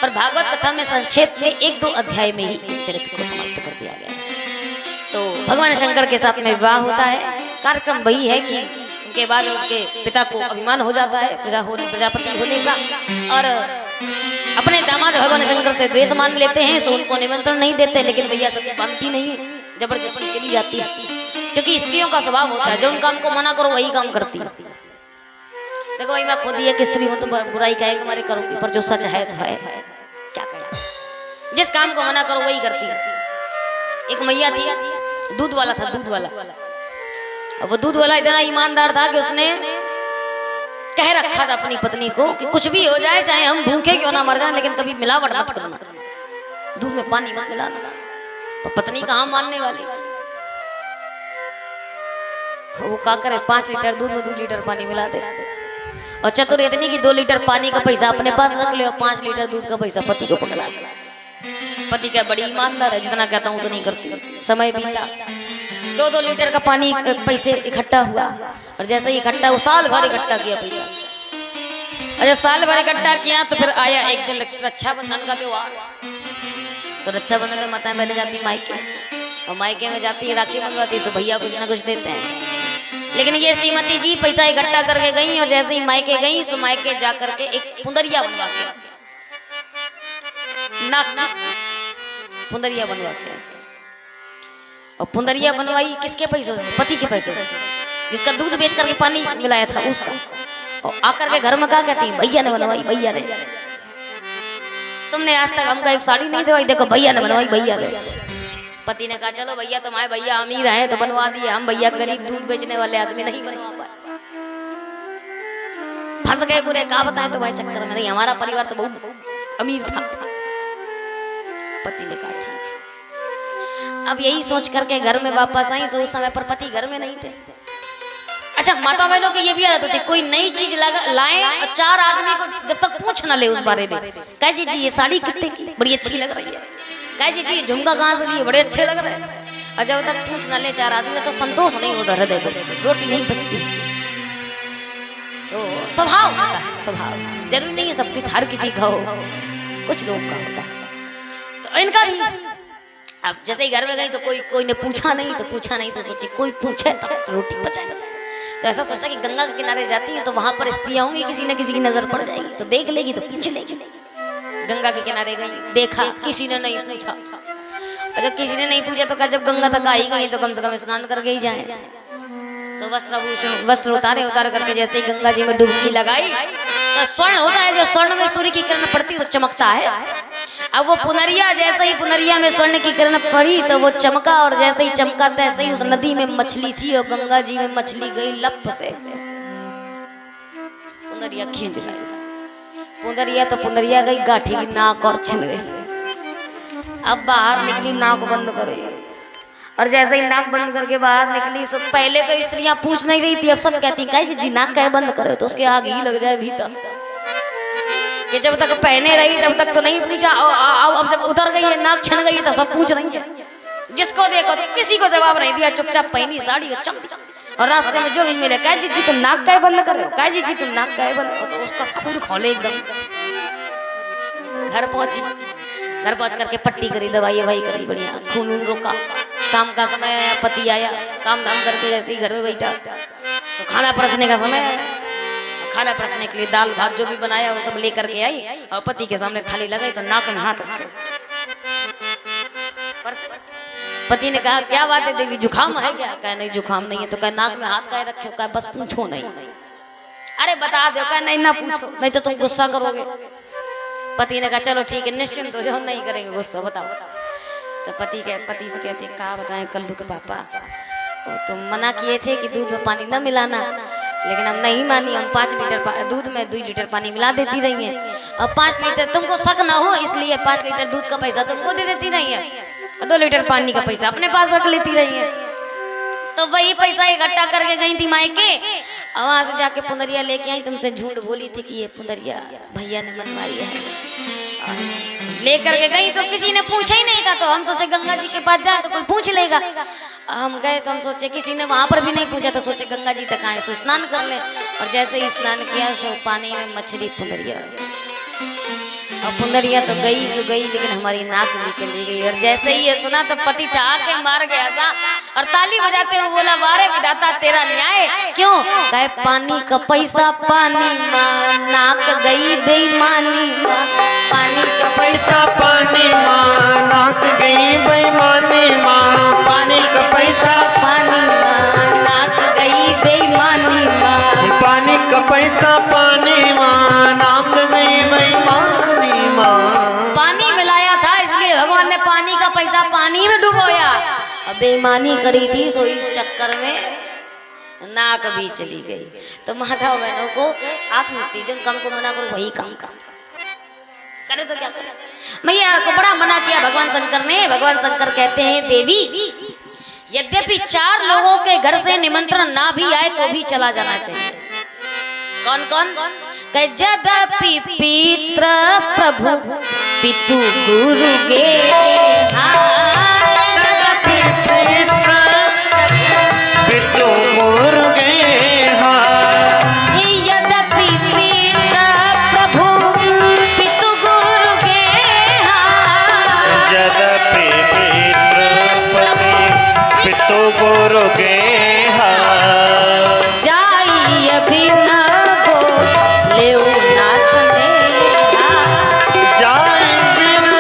पर भागवत कथा में संक्षेप में 1-2 अध्याय में ही इस चरित्र को समाप्त कर दिया गया है। तो भगवान शंकर के साथ में विवाह होता है। कार्यक्रम वही है कि उनके बाद उनके पिता को अभिमान हो जाता है प्रजापति होने का, और अपने दामाद भगवान शंकर से द्वेष मान लेते हैं, सो उनको निमंत्रण नहीं देते। लेकिन भैया सती मानती नहीं है, जबरदस्ती चली जाती है, क्योंकि स्त्रियों का स्वभाव होता है जो उन काम को मना करो वही काम करती है। देखो भाई, मैं खुद ही एक स्त्री हूँ तो बुराई कहे कि हमारे करूंगी, पर जो सच है तो है, क्या कह, जिस काम को मना करो वही करती है। एक मैया थी, दूध वाला था, दूध वाला। वो दूध वाला इतना ईमानदार था कि उसने कह रखा था अपनी पत्नी को कि कुछ भी हो जाए, चाहे हम भूखे क्यों ना मर जाए, लेकिन कभी मिलावट मत करना, दूध में पानी मत मिलाना। पर पत्नी कहाँ मानने वाली, वो क्या करे, 5 लीटर दूध में 2 लीटर पानी मिला दे। और चतुर इतनी कि 2 लीटर पानी का पैसा अपने पास रख ले और 5 लीटर दूध का पैसा पति को पकड़ा दे। पति क्या बड़ी ईमानदार है, जितना कहता हूँ तो नहीं करती। समय बीता, 2-2 लीटर का पानी पैसे इकट्ठा हुआ, और जैसे ही इकट्ठा, वो साल भर इकट्ठा किया पैसा। अच्छा, साल भर इकट्ठा किया तो फिर आया एक दिन रक्षाबंधन का त्योहार। तो रक्षाबंधन में माताएं बहने जाती मायके, और मायके में जाती है राखी मंगवाती, तो भैया कुछ ना कुछ देते हैं। लेकिन ये श्रीमती जी पैसा इकट्ठा करके गई, और जैसे ही मायके गई सो मायके जा करके एक पुंदरिया बनवा के, नाक पुंदरिया बनवा के, और पुंदरिया बनवाई किसके पैसों से, पति के पैसों से, जिसका दूध बेच करके पानी मिलाया था उसका। और आकर के घर में क्या कहती, भैया ने बनवाई, भैया ने। तुमने आज तक हमको एक साड़ी नहीं दिवाई, देखो भैया ने बनवाई, भैया ने। पति ने कहा चलो भैया, तुम्हारे भैया अमीर हैं तो बनवा दिए, हम भैया गरीब दूध बेचने वाले आदमी नहीं बनवा पाए, फंस गए पूरे। कहा बताए तुम्हारे चक्कर में, नहीं हमारा परिवार तो बहुत अमीर था। पति ने कहा ठीक। अब यही सोच करके घर में वापस आई, सो उस समय पर पति घर में नहीं थे। अच्छा, माता बहनों की ये भी आदत होती है, कोई नई चीज लाए और 4 आदमी को जब तक पूछ ना ले उस बारे में, कहे जी ये साड़ी कितने की, बड़ी अच्छी लग रही है, कहे जी झुमका कहाँ से लिए, बड़े अच्छे लग रहे हैं। और जब तक पूछ ना ले 4 आदमी तो संतोष नहीं होता हृदय को, रोटी नहीं पचती। तो स्वभाव होता है, स्वभाव जरूरी नहीं है सबके, हर किसी का हो, कुछ लोगों का होता है। तो इनका भी अब जैसे ही घर में गई तो कोई ने पूछा नहीं, तो सोची कोई पूछे तो रोटी पचाए। तो ऐसा सोचा कि गंगा के किनारे जाती है तो वहां पर स्त्रियां होंगी, किसी न किसी की नजर पड़ जाएगी, तो देख लेगी तो पूछ लेगी। गंगा के किनारे गई, देखा किसी ने नहीं पूछा, और जब किसी ने नहीं पूछा तो कहा जब गंगा तक आई गई तो कम से कम स्नान करके ही जाए। सो वस्त्र उतारे करके जैसे ही गंगा जी में डुबकी लगाई तो स्वर्ण होता है, जो स्वर्ण में सूर्य की किरण पड़ती तो चमकता है। अब वो पुनरिया, जैसे ही पुनरिया में स्वर्ण की किरण पड़ी तो वो चमका, और जैसे ही चमका तैसे ही उस नदी में मछली थी और गंगा जी में मछली गई लप से। पुंदरिया खींच लाई। पुंदरिया तो पुंदरिया गई, गाठी की नाक और छिन गई। अब बाहर निकली, नाक बंद करे, और जैसे ही नाक बंद करके बाहर निकली, सब पहले तो स्त्रियां पूछ नहीं रही थी, अब सब कहती कैसे जी नाक क्या बंद करे, तो उसके आग ही लग जाए भीतर। कि जब तक पहने रही तब तक तो नहीं पूछा, अब जब उतर गई है, नाक छिन गई है, तो सब पूछ रही है। जिसको देखो तो किसी को जवाब नहीं दिया, चुपचाप पहनी साड़ी और चल दी। और रास्ते में जो भी मिले, कह जी तुम नाक क्या बंद करे हो, कह जी तुम नाक क्या बंद करो, तो उसका खून खोले एकदम। घर पहुंची, घर पहुंच करके पट्टी करी, दवाई ववाई करी, बढ़िया खून वून रोका। शाम का समय आया, पति आया, काम धाम करके जैसे ही घर में बैठा, तो खाना परसने का समय आया। खाना परसने के लिए दाल भात जो भी बनाया वो सब लेकर के आई, और पति के सामने थाली लगाई, तो नाक में हाथ रखे। पति ने कहा क्या बात है देवी, जुखाम है क्या? कहा नहीं जुखाम नहीं है। तो कहा नाक में हाथ काहे रखे हो? कहा बस पूछो नहीं। अरे बता दो। कहा नहीं ना पूछो, नहीं तो तुम गुस्सा करोगे। पति ने कहा चलो ठीक है, निश्चिंत हो जाओ, नहीं करेंगे गुस्सा, बताओ। तो पति से कहते कहा बताएं कल्लू के पापा, तुम मना किए थे कि दूध में पानी न मिलाना, लेकिन हम नहीं मानी, हम 5 लीटर दूध में 2 लीटर पानी मिला देती रही है, और 5 लीटर तुमको शक ना हो इसलिए 5 लीटर दूध का पैसा तुमको दे देती रही है, और 2 लीटर पानी का पैसा अपने पास रख लेती रही है। तो वही पैसा इकट्ठा करके गई थी मायके, और वहां से जाके पुंदरिया लेके आई। तुमसे झूठ बोली थी कि ये पुंदरिया भैया ने मनवाई है, लेकर के गई तो किसी ने पूछा ही नहीं था। तो हम सोचे गंगा जी के पास जाए तो कोई पूछ लेगा। हम गए तो हम सोचे किसी ने वहां पर भी नहीं पूछा, तो सोचे गंगा जी तक आए तो स्नान कर ले। और जैसे ही स्नान किया तो पानी में मछली पुंदरिया, और पुंदरिया तो गई सो गई, लेकिन हमारी नाक भी चली गई। और जैसे ही ये सुना तो पति था आके मार गया सा, और ताली बजाते हुए बोला वारे विधाता तेरा न्याय क्यों? कहे पानी का पैसा पानी माँ, नाक गई बेईमानी माँ, पानी का पैसा पानी माँ, नाक गई बेईमानी माँ, पानी का पैसा पानी माँ, नाक गई बेईमानी माँ, पानी का पैसा पानी माँ, नाक गई बेईमानी माँ। पानी मिलाया था इसलिए भगवान ने पानी का पैसा पानी में डुबोया। अब बेईमानी करी थी सो इस चक्कर में नाक भी चली गई। तो माता बहनों को आप जन काम को मना करो, वही काम करे तो क्या करे। मैया को बड़ा मना किया भगवान शंकर ने। भगवान शंकर कहते हैं देवी यद्यपि 4 लोगों के घर से निमंत्रण ना भी आए तो भी चला जाना चाहिए। कौन कौन? यद्यपि पितृ प्रभु पितु गुरु के पितु गुरु के यद्यपि पितृ प्रभु पितु गुरु के यद्यपि पितु गुरु के जाई अभी न को ले नास जाई बिना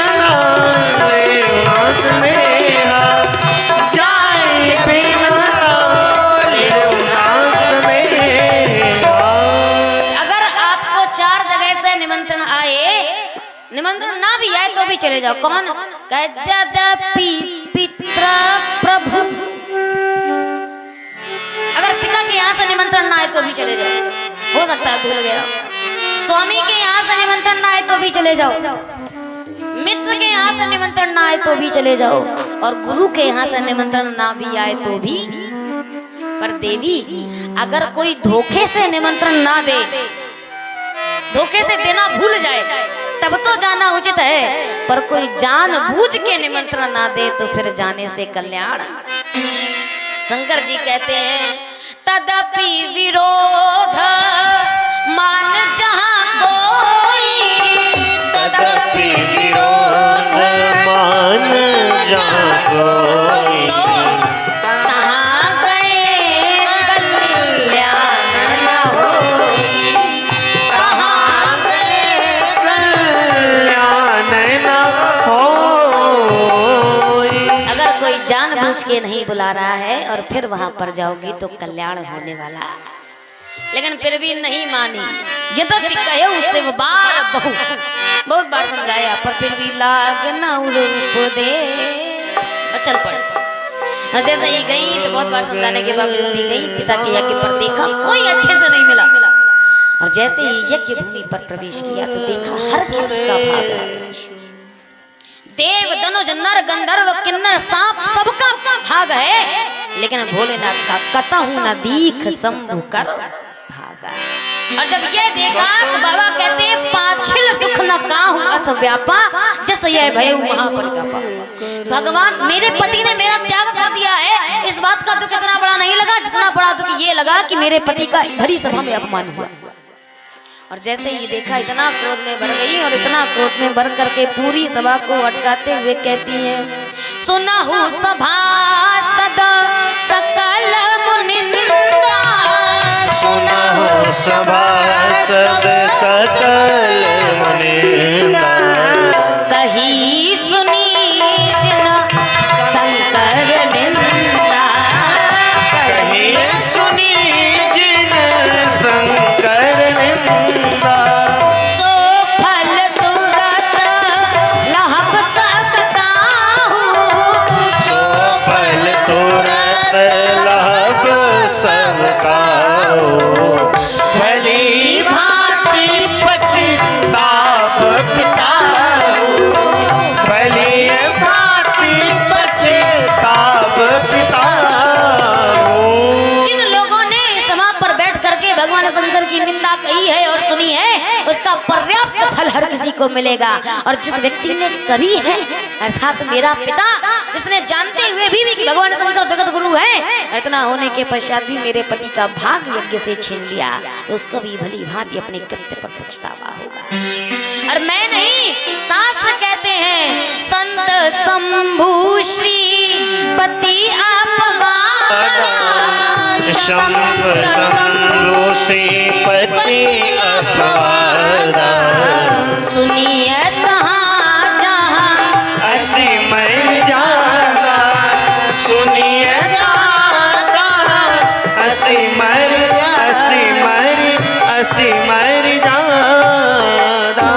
ले नास नेहा, जाई बिना ले नास नेहा। अगर आपको 4 जगह से निमंत्रण आए, निमंत्रण ना भी आए तो भी चले जाओ। कौन? यद्यपि पितृ प्रभु, अगर पिता के यहाँ से निमंत्रण ना आए तो भी चले जाओ, हो सकता है भूल गया। स्वामी के यहाँ से निमंत्रण ना आए तो भी चले जाओ, मित्र के यहाँ से निमंत्रण ना आए तो भी चले जाओ, और गुरु के यहाँ से निमंत्रण ना भी आए तो भी। पर देवी अगर कोई धोखे से निमंत्रण ना दे, धोखे से देना भूल जाए तब तो जाना उचित है, पर कोई जानबूझ के निमंत्रण ना दे तो फिर जाने से कल्याण। शंकर जी कहते हैं तदपि विरोध मान जहां कोई, तदपि विरोध मान जहां कोई, तो तहां गए कल्याण न होई, तहां गए कल्याण न होई। अगर कोई जानबूझ के नहीं बुला रहा है और फिर वहां पर जाओगी तो कल्याण होने वाला, लेकिन फिर भी नहीं मानी। यद्यपि कहे उससे वो बार बहुत बार समझाया, पर फिर भी लाग न रूप दे चल पड़। जैसे ही गई तो बहुत बार समझाने के बावजूद भी गई, पिता के यज्ञ पर देखा कोई अच्छे से नहीं मिला। और जैसे ही यज्ञ भूमि पर प्रवेश किया तो देखा हर किसी का भाग है। देव, दनुज, नर, गंधर्व, किन्नर, सांप सबका भाग है, लेकिन भोलेनाथ का कतहु न दीख शंभु कर भागा। और जब ये देखा तो बाबा कहते हैं पाछिल दुख न काहू अस व्यापा जस यह भयउ महापरितापा। भगवान मेरे पति ने मेरा त्याग कर दिया है, इस बात का दुख इतना बड़ा नहीं लगा जितना बड़ा दुख ये लगा कि मेरे पति का भरी सभा में अपमान हुआ। और जैसे ये देखा इतना क्रोध में भर गई और इतना क्रोध में भर करके पूरी सभा को अटकाते हुए कहती है, सुनहु सभासद सकल मुनिंदा, सुनहु सभासद सकल मुनिंदा, कही सुनी जिन शंकर निंदा, कही सुनी जिन शंकर निंदा, सो फल तुरत लहब सब काहू, सो फल तुरत लहब सब काहू, भली भांति पछताप पिताहू, भली भांति पछताप पिताहू। जिन लोगों ने सभा पर बैठ करके भगवान शंकर की निंदा कही है और सुनी है उसका पर्याप्त फल हर किसी को मिलेगा। और जिस व्यक्ति ने करी है अर्थात मेरा पिता, जिसने जानते हुए भी कि भगवान शंकर जगत गुरु है, इतना होने के पश्चात भी मेरे पति का भाग यज्ञ से छीन लिया, तो उसको भी भली भांति अपने कृत्य पर पछतावा होगा। और मैं नहीं, शास्त्र कहते हैं संत शंभु श्री पति अपवादा, शंभ शंभु श्रीपति अपवादा, सुनिए तहाँ जहाँ असी मर जाना, सुनिए असी मर जाना।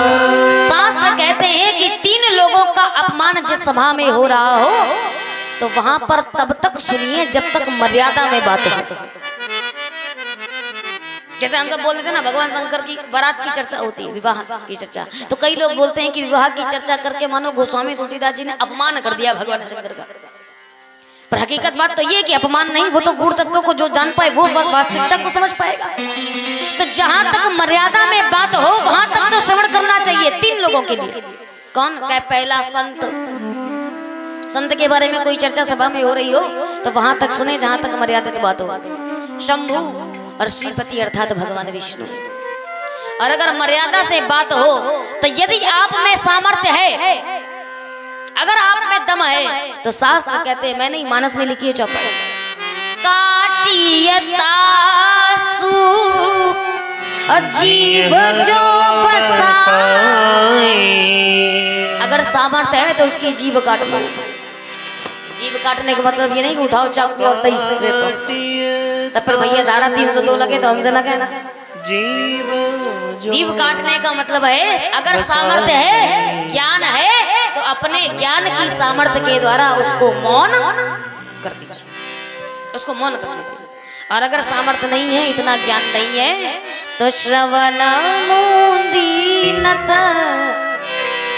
शास्त्र कहते हैं कि 3 लोगों का अपमान जिस सभा में हो रहा हो तो वहां पर तब तक सुनिए जब तक मर्यादा में बात हो। जैसे हम सब बोलते थे ना, भगवान शंकर की बारात की चर्चा होती है, विवाह की चर्चा, तो कई लोग बोलते हैं कि विवाह की चर्चा करके मानो गोस्वामी तुलसीदास जी ने अपमान कर दिया भगवान शंकर का। पर हकीकत बात तो ये कि अपमान नहीं, वो तो गुण तत्वों को जो जान पाए वो वास्तविकता को समझ पाएगा। तो जहां तक मर्यादा में बात हो वहां तक तो श्रवण करना चाहिए 3 लोगों के लिए। कौन कहे? पहला संत के बारे में कोई चर्चा सभा में हो रही हो तो वहां तक सुने जहां तक मर्यादित बात हो। शंभु और श्रीपति अर्थात भगवान विष्णु। और अगर मर्यादा से बात हो तो यदि आप में सामर्थ्य है, अगर आप में दम है, तो शास्त्र कहते हैं, मैं नहीं, मानस में लिखी है चौपाई, काटियतासु अजीब जो बसाई, अगर सामर्थ्य है तो उसकी जीभ काट लो। जीभ काटने का मतलब ये नहीं कि उठाओ चाकू और दे दो, तब पर भैया धारा 302 लगे तो हमसे लगे ना। जीभ काटने का मतलब है अगर सामर्थ्य है, ज्ञान है, तो अपने ज्ञान की सामर्थ्य के द्वारा उसको मौन कर दीजिए, उसको मौन कर दीजिए। और अगर सामर्थ्य नहीं है, इतना ज्ञान नहीं है, तो श्रवण मुंदीनत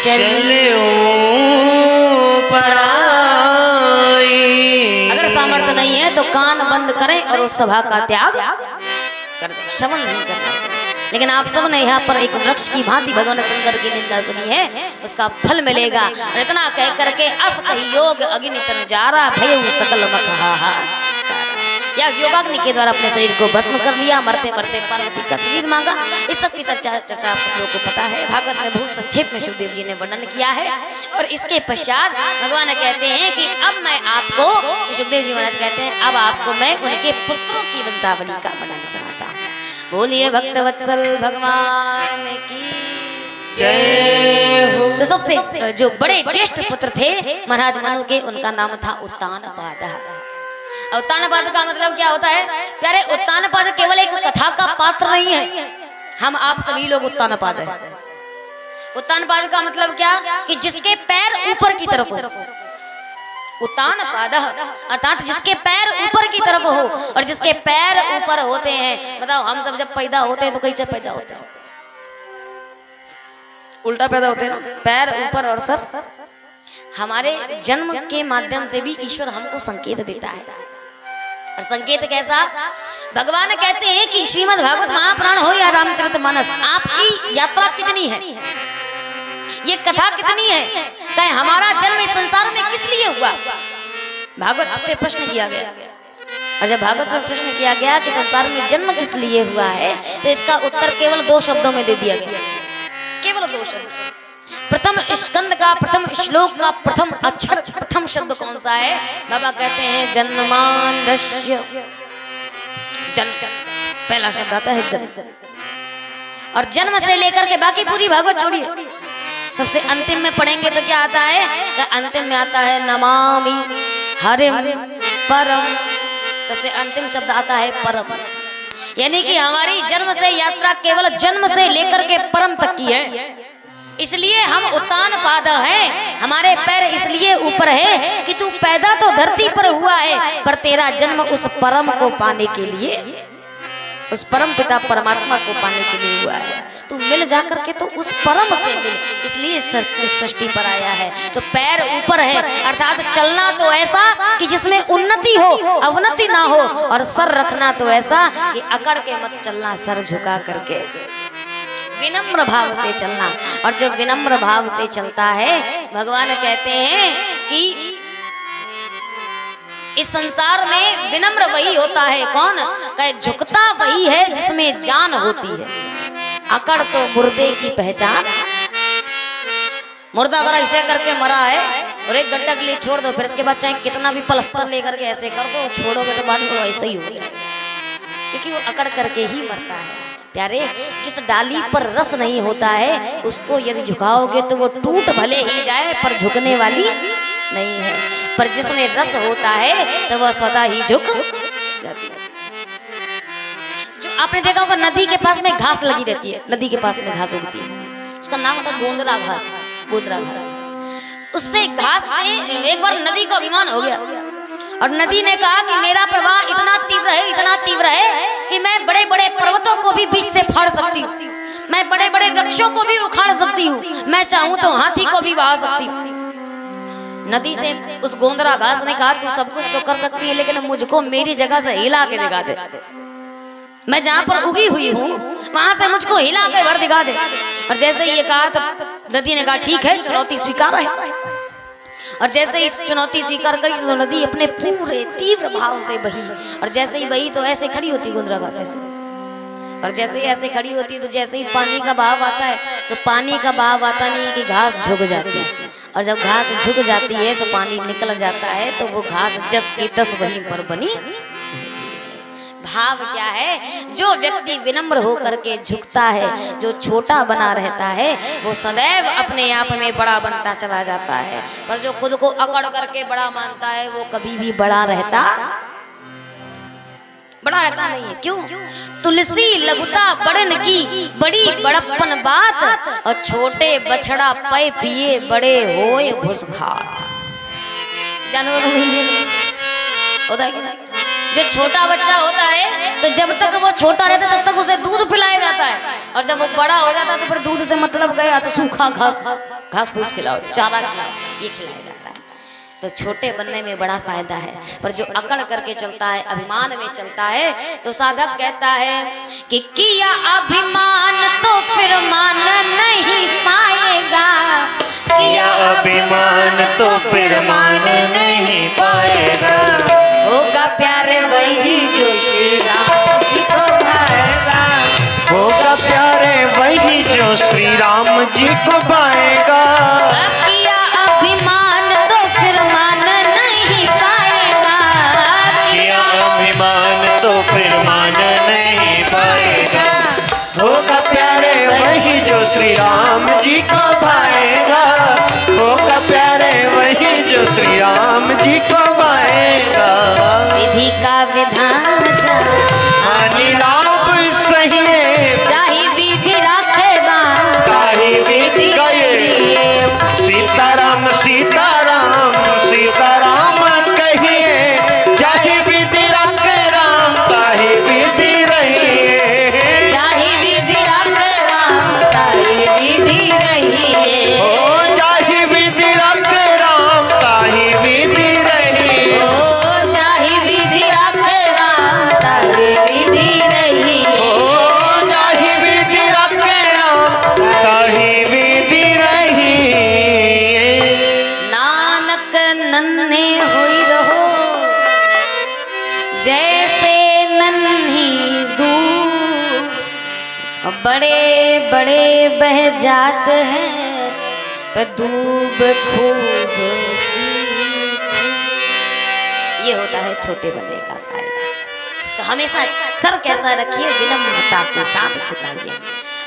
चलियो पराई। अगर सामर्थ्य नहीं है तो कान बंद करें और उस सभा का त्याग कर दें, श्रवण नहीं करना चाहिए। लेकिन आप सब ने यहाँ पर एक वृक्ष की भांति भगवान शंकर की निंदा सुनी है, उसका फल मिलेगा। और इतना कह करके अस योग अग्नि तन जारा भय सकल मखहा, या योगाग्नि के द्वारा अपने शरीर को भस्म कर लिया। मरते मरते पार्वती का शरीर मांगा। इस सब की चर्चा आप सब लोगों को पता है, भागवत में बहुत संक्षेप में सुखदेव जी ने वर्णन किया है। और इसके पश्चात भगवान कहते हैं कि अब मैं आपको, सुखदेव जी महाराज कहते हैं, अब आपको मैं उनके पुत्रों की वंशावली का वर्णन सुनाता हूँ। बोलिए भक्त वत्सल भगवान की जय हो। तो सबसे जो बड़े ज्येष्ठ पुत्र थे महाराज मनु के, उनका नाम था उत्तानपाद। उत्तानपाद का मतलब क्या होता है प्यारे? उत्तानपाद केवल एक कथा का पात्र नहीं है, हम आप सभी लोग उत्तानपाद हैं। उत्तानपाद का मतलब क्या कि जिसके पैर ऊपर की तरफ हो। उत्तान पादः अर्थात जिसके पैर ऊपर की तरफ हो, और जिसके पैर ऊपर होते हैं। बताओ हम सब जब पैदा होते हैं तो कैसे पैदा होते हैं? उल्टा पैदा होते हैं ना, पैर ऊपर और सर। हमारे जन्म के माध्यम से भी ईश्वर हमको संकेत देता है। और संकेत कैसा? भगवान कहते हैं कि श्रीमद् भागवत महापुराण हो या रामचरितमानस, आपकी यात्रा कितनी है, ये कथा कितनी है, कहे हमारा जन्म इस संसार में किस लिए हुआ? भागवत से प्रश्न किया गया। और जब भागवत में प्रश्न किया गया कि संसार में जन्म किस लिए हुआ है, तो इसका उत्तर केवल 2 शब्दों में दे दिया गया, केवल 2 शब्द। प्रथम स्कंद का प्रथम श्लोक का प्रथम अक्षर, प्रथम शब्द कौन सा है? बाबा कहते हैं जन्मांधस्य, जन्म, पहला शब्द आता है जन्म। और जन्म से लेकर के बाकी पूरी भागवत छोड़िए, सबसे अंतिम में पढ़ेंगे तो क्या आता है? अंतिम में आता है नमामि हरिम परम, सबसे अंतिम शब्द आता है परम। यानी कि हमारी जन्म से यात्रा केवल जन्म से लेकर के परम तक की है। इसलिए हम उत्तान पाद है, हमारे पैर इसलिए ऊपर है कि तू पैदा तो धरती पर हुआ है, पर तेरा जन्म उस परम को पाने के लिए, उस परम पिता परमात्मा को पाने के लिए हुआ है। तू मिल जाकर के तो उस परम से मिल, इसलिए इस सृष्टि पर आया है। तो पैर ऊपर है अर्थात चलना तो ऐसा कि जिसमें उन्नति हो, अवनति ना हो, और सर रखना तो ऐसा कि अकड़ के मत चलना, सर झुका करके विनम्र भाव से चलना। और जो विनम्र भाव से चलता है, भगवान कहते हैं कि इस संसार में विनम्र वही होता है। कौन? कहे झुकता वही है जिसमें जान होती है, अकड़ तो मुर्दे की पहचान। मुर्दा अगर ऐसे करके मरा है और एक घंटा के लिए छोड़ दो, फिर इसके बाद चाहे कितना भी पलस्तर लेकर के ऐसे कर दो, छोड़ोगे तो बाद में वो ऐसे ही हो जाएगा, क्योंकि वो अकड़ करके ही मरता है। प्यारे, जिस डाली पर रस नहीं होता है उसको यदि झुकाओगे तो वो टूट भले ही जाए पर झुकने वाली नहीं है, पर जिसमें रस होता है तो वह स्वतः ही झुक जाती है। जो आपने देखा होगा नदी के पास में घास लगी रहती है, नदी के पास में घास उगती है, उसका नाम होता है गोंदरा घास, गोंदरा घास। उससे घास से एक बार नदी को अभिमान हो गया और नदी ने कहा कि मेरा प्रवाह इतना तीव्र है, इतना तीव्र है कि मैं बड़े बड़े पर्वतों को भी बीच से फाड़ सकती हूँ, मैं बड़े बड़े वृक्षों को भी उखाड़ सकती हूँ, मैं चाहूँ तो हाथी को भी बहा सकती हूँ। नदी से उस गोंदरा घास ने कहा तू सब कुछ तो कर सकती है, लेकिन मुझको मेरी जगह से हिला के दिखा दे, मैं जहाँ पर उगी हुई हूँ वहां से मुझको हिला के भर दिखा दे। और जैसे ये कहा तो नदी ने कहा ठीक है, चुनौती स्वीकार है। और जैसे ही चुनौती स्वीकार करी तो नदी अपने पूरे तीव्र भाव से बही, और जैसे ही बही तो ऐसे खड़ी होती गोंदरा घास ऐसे, और जैसे ही ऐसे खड़ी होती है तो जैसे ही पानी का बहाव आता है तो पानी का बहाव आता नहीं कि घास झुक जाती है, और जब घास झुक जाती है तो पानी निकल जाता है, तो वो घास जस की तस वहीं पर बनी। भाव क्या है? जो व्यक्ति विनम्र होकर के झुकता है, जो छोटा बना रहता है, वो सदैव अपने आप में बड़ा बनता चला जाता है, पर जो खुद को अकड़ करके बड़ा मानता है वो कभी भी बड़ा रहता नहीं है। क्यों? तुलसी लघुता बड़न की बड़ी बड़प्पन बात, और छोटे बछड़ा पै पिए बड़े होए घुसघाट। जानवरों में होता है कि नहीं? जो छोटा बच्चा होता है तो जब तक वो छोटा रहता है तब तक उसे दूध पिलाया जाता है, और जब वो बड़ा हो जाता है तो फिर दूध से मतलब गया तो सूखा घास फूस खिलाओ, चारा खिलाओ, ये खिलाया जाता है। तो छोटे बनने में बड़ा फायदा है, पर जो अकड़ करके चलता है, अभिमान में चलता है, तो साधक कहता है कि किया अभिमान तो फिर मान नहीं पाएगा, किया अभिमान तो फिर मान नहीं पाएगा, होगा प्यारे वही जो श्री राम जी को भाएगा, होगा प्यारे वही जो श्री राम जी को पाएगा। किया अभिमान तो फिर मान नहीं पाएगा, किया अभिमान तो फिर मान नहीं पाएगा, होगा प्यारे वही जो श्री राम जी को पाएगा, होगा प्यारे वही जो श्री राम जी को पाएगा। विधि का विधान हानि लाभ सही चाहे विधि रखेगा, ताही विधि गए सीताराम सीताराम सीताराम बड़े बड़े बह जाते हैं पर डूब खूब ये होता है छोटे बनने का फायदा। तो हमेशा सर कैसा रखिए, विनम्रता के साथ झुकाइए।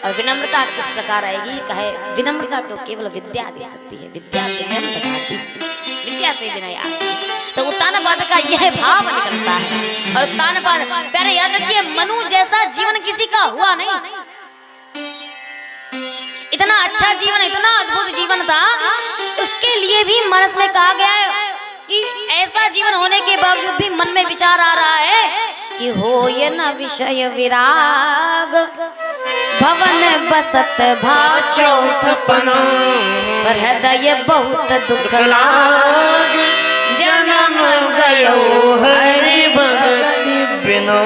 और विनम्रता किस प्रकार आएगी, कहे विनम्रता तो केवल विद्या दे सकती है, विद्या विनम्र बताती है, विद्या से विनय आती है। तो उत्तानपाद का यह भाव निकलता है। और उत्तानपाद पहले याद रखिए, मनु जैसा जीवन किसी का हुआ नहीं। इतना अच्छा जीवन, इतना अद्भुत जीवन था, उसके लिए भी मनस में कहा गया है कि ऐसा जीवन होने के बावजूद भी मन में विचार आ रहा है कि हो ये न विषय विराग, भवन बसत भाव चौथपना, पर हृदय बहुत दुख लाग, जन्म गयो हरि भगति बिना।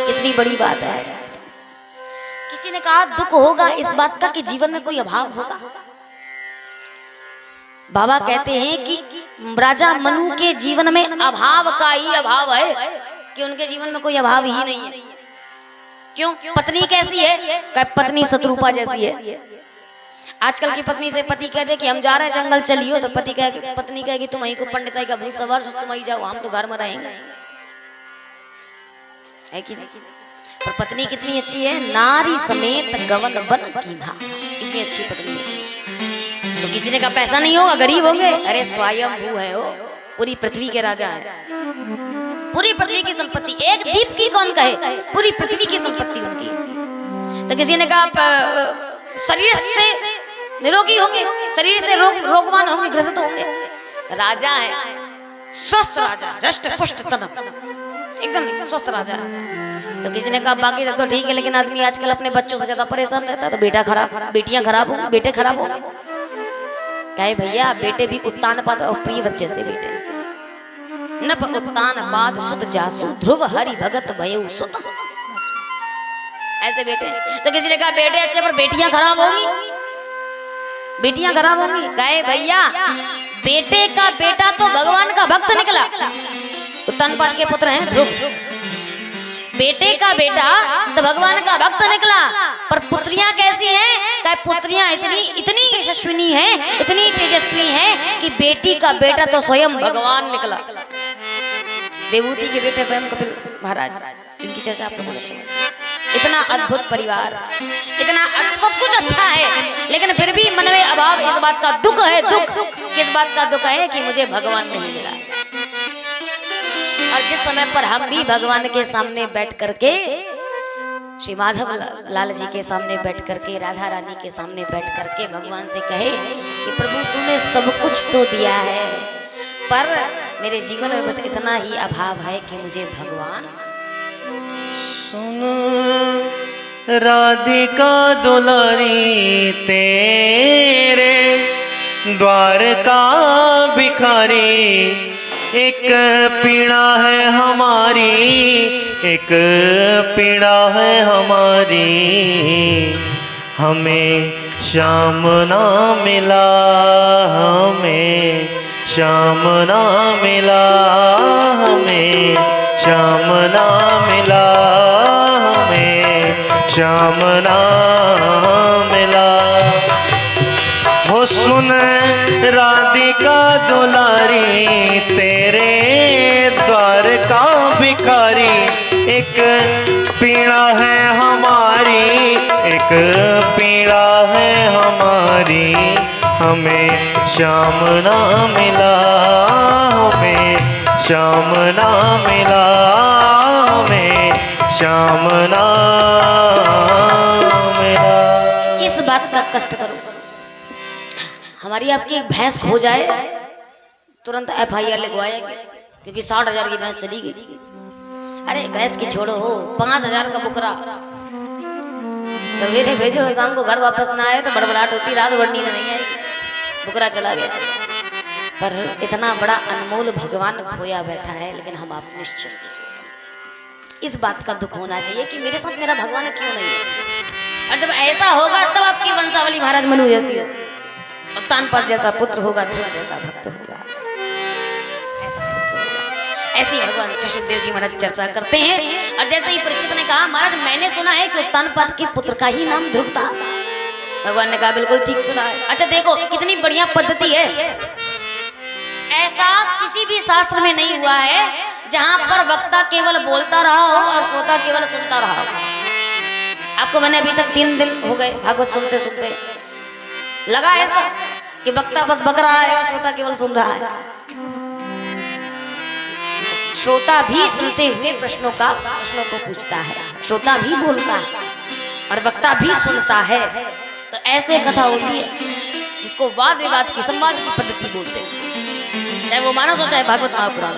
कितनी बड़ी बात है। किसी ने कहा दुख होगा इस बात का कि जीवन में कोई अभाव होगा। बाबा कहते हैं कि राजा मनु के जीवन में अभाव का ही अभाव है, कि उनके जीवन में कोई अभाव ही नहीं है। क्यों? पत्नी कैसी है? पत्नी शत्रुपा जैसी है। आजकल की पत्नी से पति कह दे कि हम जा रहे हैं जंगल चलियो, तो पत्नी कहेगी तुम वहीं को पंडिताई का भूत सवार, तुम वहीं जाओ, हम तो घर में रहेंगे, है कि नहीं? पर पत्नी कितनी अच्छी है, नारी समेत गवन बन कीन्हा, इतनी अच्छी पत्नी है। तो किसी ने कहा पैसा नहीं होगा, गरीब होंगे, अरे स्वयंभू है वो, पूरी पृथ्वी के राजा है, पूरी पृथ्वी की संपत्ति, एक दीप की कौन कहे, पूरी पृथ्वी की संपत्ति उनकी। तो किसी ने कहा शरीर से निरोगी होंगे, शरीर से रोगवान होंगे, ग्रसित होंगे, राजा है, स्वस्थ राजा, हृष्ट पुष्ट तनक, एकदम स्वस्थ राजा है। तो किसी ने कहा बाकी सब तो ठीक है, लेकिन आदमी आजकल अपने बच्चों से ज्यादा परेशान रहता है, तो बेटा खराब, बेटियां खराब होंगी, बेटे खराब होंगे। कहे भैया बेटे भी उत्तानपाद और प्रिय बच्चे से बेटे नप उत्तानपाद सुत जासु, ध्रुव हरि भगत भयउ सुत, ऐसे बेटे। तो किसी ने कहा बेटे अच्छे पर बेटियां खराब होंगी, बेटियां खराब होंगी। कहे भैया बेटे का बेटा तो भगवान का भक्त निकला, उत्तानपाद के पुत्र हैं ध्रुव, बेटे का बेटा तो भगवान का भक्त निकला, पर पुत्रियां कैसी हैं? कहे पुत्रियां इतनी यशस्विनी हैं, इतनी तेजस्वी हैं कि बेटी का बेटा तो स्वयं भगवान निकला। देवहूति के बेटे स्वयं कपिल महाराज, इनकी चर्चा आप लोगों ने सुनी। इतना अद्भुत परिवार, इतना सब कुछ अच्छा है, लेकिन फिर भी मन में अभाव, इस बात का दुख है। दुख किस बात का दुख है? कि मुझे भगवान नहीं मिला। और जिस समय पर हम भी भगवान के सामने बैठ करके, श्री माधव लाल जी के सामने बैठ करके, राधा रानी के सामने बैठ करके भगवान से कहे कि प्रभु तूने सब कुछ तो दिया है, पर मेरे जीवन में बस इतना ही अभाव है कि मुझे भगवान। सुन राधिका दुलारी तेरे द्वार का भिखारी, एक पीड़ा है हमारी, एक पीड़ा है हमारी, हमें श्याम ना मिला, हमें श्याम ना मिला, हमें श्याम ना मिला, हमें श्याम ना मिला। हो सुन राधिका दुलारी तेरे द्वार का भिखारी, एक पीड़ा है हमारी, एक पीड़ा है हमारी, हमें श्याम ना मिला, हमें श्याम ना मिला, हमें श्याम ना मिला। इस बात का कष्ट करो, हमारी आपकी एक भैंस खो जाए तुरंत FIR लिखवाएंगे, क्योंकि 60,000 की भैंस चली गई। अरे भैंस की छोड़ो, 5,000 का बुकरा सवेरे भेजो, शाम को घर वापस ना आए तो बड़बड़ाहट होती, रात भर नींद नहीं आएगी, बुकरा चला गया। पर इतना बड़ा अनमोल भगवान खोया बैठा है, लेकिन हम आप निश्चिंत सोचें। इस बात का दुख होना चाहिए कि मेरे साथ मेरा भगवान क्यों नहीं है। और जब ऐसा होगा तब आपकी वंशावली महाराज मनु जैसी है, उत्तानपाद जैसा पुत्र होगा, ध्रुव जैसा भक्त होगा, ऐसा पुत्र होगा। ऐसे ही भगवान श्री सुखदेव जी महाराज चर्चा करते हैं। और जैसे ही परीक्षित ने कहा महाराज मैंने सुना है कि उत्तानपाद के पुत्र का ही नाम ध्रुव था। भगवान ने कहा बिल्कुल ठीक सुना है। अच्छा देखो कितनी बढ़िया पद्धति है, ऐसा किसी भी शास्त्र में नहीं हुआ है जहां पर वक्ता केवल बोलता रहा हो और श्रोता केवल सुनता रहा हो। आपको मैंने अभी तक 3 दिन हो गए भागवत सुनते सुनते, लगा ऐसा कि वक्ता बस बक रहा है और श्रोता केवल सुन रहा है? श्रोता भी सुनते हुए प्रश्नों को पूछता है, श्रोता भी बोलता है और वक्ता भी सुनता है। तो ऐसे कथा होती है जिसको वाद विवाद की संवाद की पद्धति बोलते हैं, चाहे वो मानस हो चाहे भागवत महापुराण।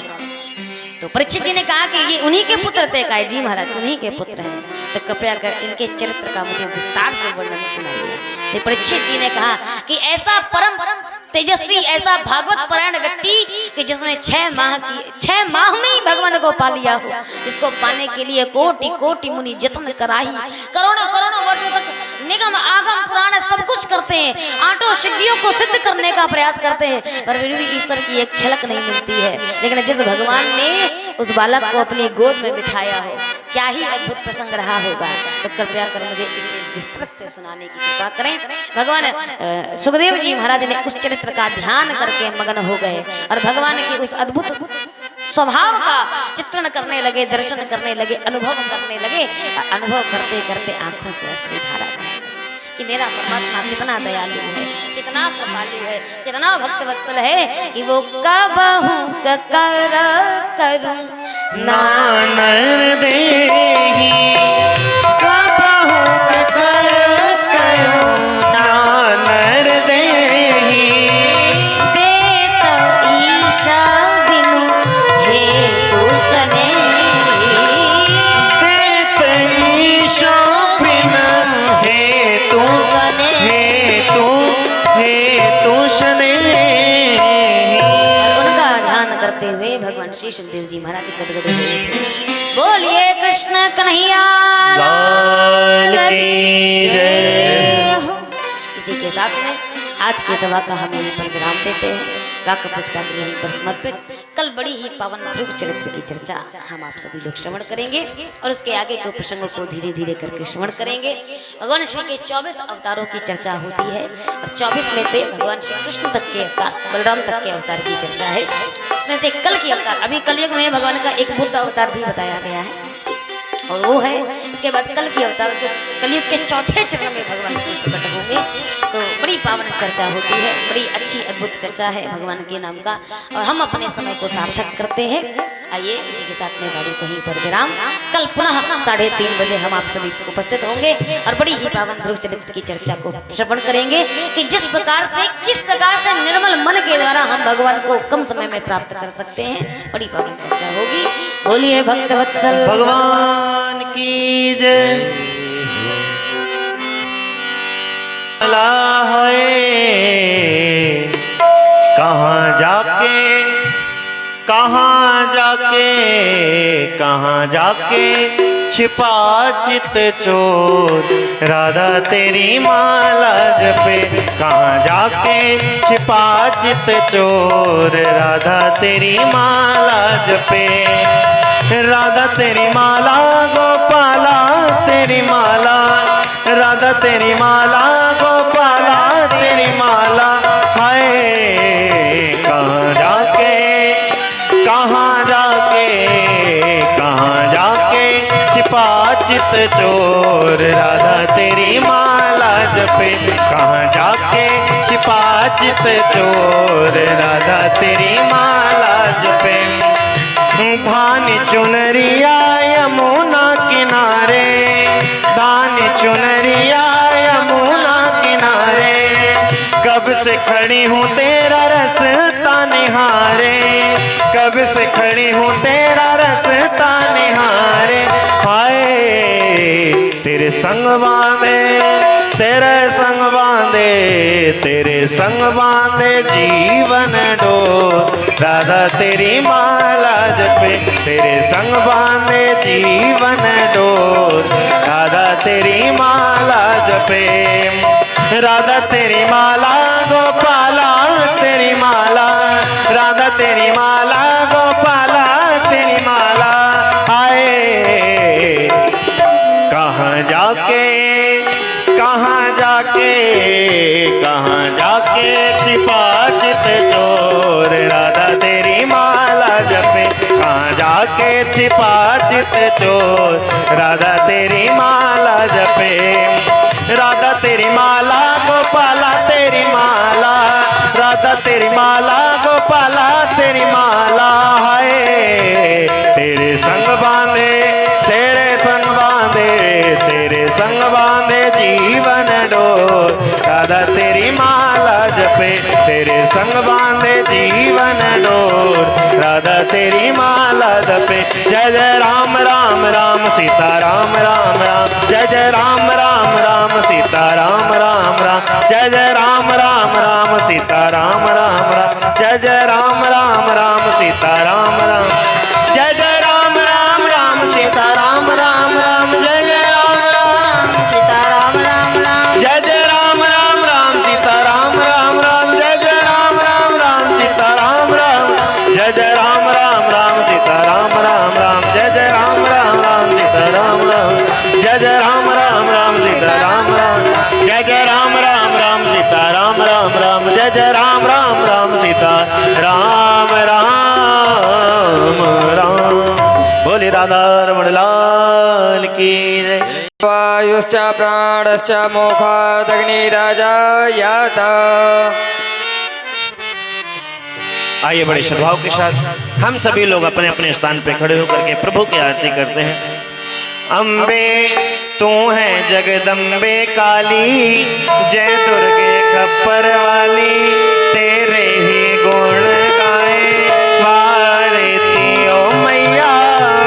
तो परीक्षित जी ने कहा कि ये उन्हीं के पुत्र थे। कहा जी महाराज उन्हीं के पुत्र हैं, तो कृपया कर इनके चरित्र का मुझे विस्तार से वर्णन सुनाइए। श्री परीक्षित जी ने कहा कि ऐसा परम तेजस्वी, ऐसा भागवत परायण व्यक्ति कि जिसने 6 माह में ही भगवान को पा लिया हो, इसको पाने के लिए कोटि कोटि मुनि जतन कराही, करोड़ों करोड़ों वर्षों तक निगम आगम पुराण सब कुछ करते हैं, आठों सिद्धियों को सिद्ध करने का प्रयास करते हैं, पर फिर भी ईश्वर की एक झलक नहीं मिलती है। लेकिन जिस भगवान ने उस बालक को अपनी गोद में बिठाया हो, क्या ही अद्भुत प्रसंग रहा होगा। तो कृपया कर मुझे इसे विस्तृत से सुनाने की कृपा करें। भगवान सुखदेव जी महाराज ने उस चरित्र का ध्यान करके मग्न हो गए और भगवान की उस अद्भुत स्वभाव का चित्रण करने लगे, दर्शन करने लगे, अनुभव करने लगे। अनुभव करते करते आंखों से अश्रुधारा बही कि मेरा परमात्मा कितना दयालु है, कितना कृपालु है, कितना भक्त वत्सल है कि वो कबहू कर करूं नानर देही, कबहू कर करूं नानर देही, दे तो ईशा बिनु हे तू स्नेही, दे तो ईशा बिनु हे तू स्नेही। उनका ध्यान करते हुए भगवान श्री सुखदेव जी महाराज गदगद हो उठे। बोलिए कृष्ण कन्हैया लाल की जय। इसी के साथ में आज की सभा का हम यहीं पर विराम देते हैं। लाख पुष्पांजलि यहीं पर समर्पित। कल बड़ी ही पावन ध्रुव चरित्र की चर्चा हम आप सभी लोग श्रवण करेंगे और उसके आगे के प्रसंगों को धीरे धीरे करके श्रवण करेंगे। भगवान श्री के 24 अवतारों की चर्चा होती है और 24 में से भगवान श्री कृष्ण तक के अवतार, बलराम तक के अवतार की चर्चा है। इसमें से कल की अवतार, अभी कलयुग में भगवान का एक बुद्ध अवतार भी बताया गया है और वो है इसके बाद कल की अवतार जो कलयुग के 4थे चरण में भगवान श्री प्रकट होंगे। तो बड़ी पावन चर्चा होती है, बड़ी अच्छी अद्भुत चर्चा है भगवान के नाम का और हम अपने समय को सार्थक करते हैं। आइए इसी के साथ में गाड़ी कहीं पर विराम। कल पुनः 3:30 बजे हम आप सभी उपस्थित होंगे और बड़ी ही पावन ध्रुव चरित्र की चर्चा को श्रवण करेंगे कि किस प्रकार से निर्मल मन के द्वारा हम भगवान को कम समय में प्राप्त कर सकते हैं। बड़ी पावन चर्चा होगी। बोलिए भक्त वत्सल भगवान की जय। कहाँ जाके छिपा चित चोर राधा तेरी माला जपे। कहाँ जाके छिपा चित चोर राधा तेरी माला जपे। राधा तेरी माला गोपाला तेरी माला, राधा तेरी माला गोपाला तेरी माला। हाय कहाँ जाके छिपा चित चोर राधा तेरी माला जपे। कहाँ जाके छिपा चित चोर राधा तेरी माला जपे। धानी चुनरिया यमुना किनारे, धानी चुनरिया यमुना किनारे। कब से खड़ी हूँ तेरा रास्ता निहारे, कब से खड़ी हूँ तेरा रास्ता निहारे। हाय तेरे संग बांधे, तेरे संग बांधे, तेरे संग बांधे जीवन डोर राधा तेरी माला जपे। तेरे संग बांधे जीवन डोर राधा तेरी माला जपे। राधा तेरी माला गोपाला तेरी माला, राधा तेरी माला गोपाला तेरी कहाँ जाके छिपा चित चोर, राधा तेरी माला जपे। कहाँ जाके छिपा चित चोर, राधा तेरी माला जपे। राधा तेरी माला गोपाला तेरी माला, राधा तेरी माला गोपाला तेरी माला है। तेरे संग बांधे, तेरे संग बांधे, तेरे संग बांधे जीवन डोर, राधा तेरी माला जपे। तेरे संग बांधे जीवन डोर, राधा तेरी माला जपे। जय जय राम राम राम सीता राम राम राम, जय जय राम राम राम सीता राम राम राम, जय जय राम राम राम सीता राम राम राम, जय जय राम राम राम सीता राम राम, जय जय राम राम राम सीता राम राम राम, जय जय राम राम सीता राम राम राम, जय जय राम राम राम सीता राम राम राम, जय जय राम राम राम सीता राम राम, जय जय राम राम राम सीता राम राम राम, जय जय राम राम राम सीता राम राम, जय जय राम राम राम सीता राम राम, जय जय राम राम राम सीता राम राम राम, जय जय राम राम राम सीता राम राम राम। बोले राधा रमण लाल की जय। वायुश्च प्राणश्च मोक्षादग्निराजायात। आइए बड़े सद्भाव के साथ हम सभी लोग अपने अपने स्थान पे खड़े होकर के प्रभु की आरती करते हैं। अम्बे तू है जगदम्बे काली, जय दुर्गे खप्पर वाली, तेरे ही गुण गाए वारती ओ मैया,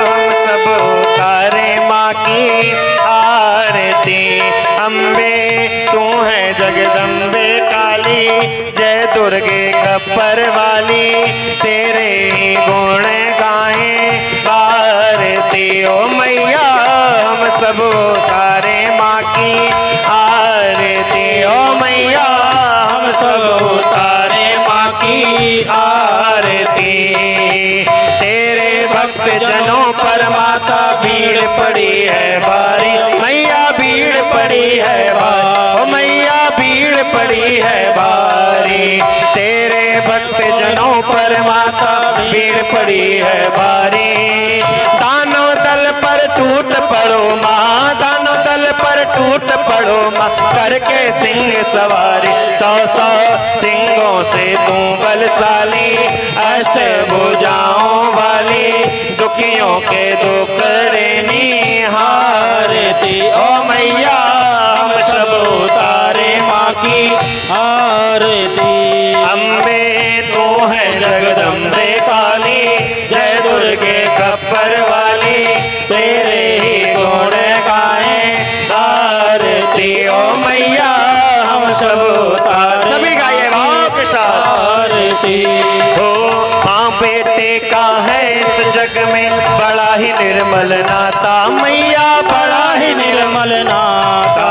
हम सब उतारे माँ की आरती। अम्बे तू है जगदम्बे काली, जय दुर्गे खप्पर वाली, तेरे ही गुण गाए वारती ओ मैया, हम सब उतारे माँ की आरती ओ मैया, हम सब उतारे माँ की आरती। तेरे भक्त जनों पर माता भीड़ पड़ी है भारी, मैया भीड़ पड़ी है भारी, ओ मैया भीड़ पड़ी है भारी। तेरे भक्त जनों पर माता भीड़ पड़ी है भारी। दानों दल पर टूट पड़ो माँ, दानों दल पर टूट पड़ो माँ, करके सिंह सवारी। 100 सिंहों से तू बलशाली, अष्ट भुजाओं वाली, दुखियों के दुखड़े निहारती ओ मैया, हम सब उतारे माँ की आरती। अम्बे तू है जगदम्बे काली, जय दुर्गे खप्पर वाली, तेरे ही गुण गाए आरती ओ मैया, हम सब उतारे। सभी गाइए भाव के साथ आरती। हो माँ बेटे का है इस जग में बड़ा ही निर्मल नाता, मैया बड़ा ही निर्मल नाता।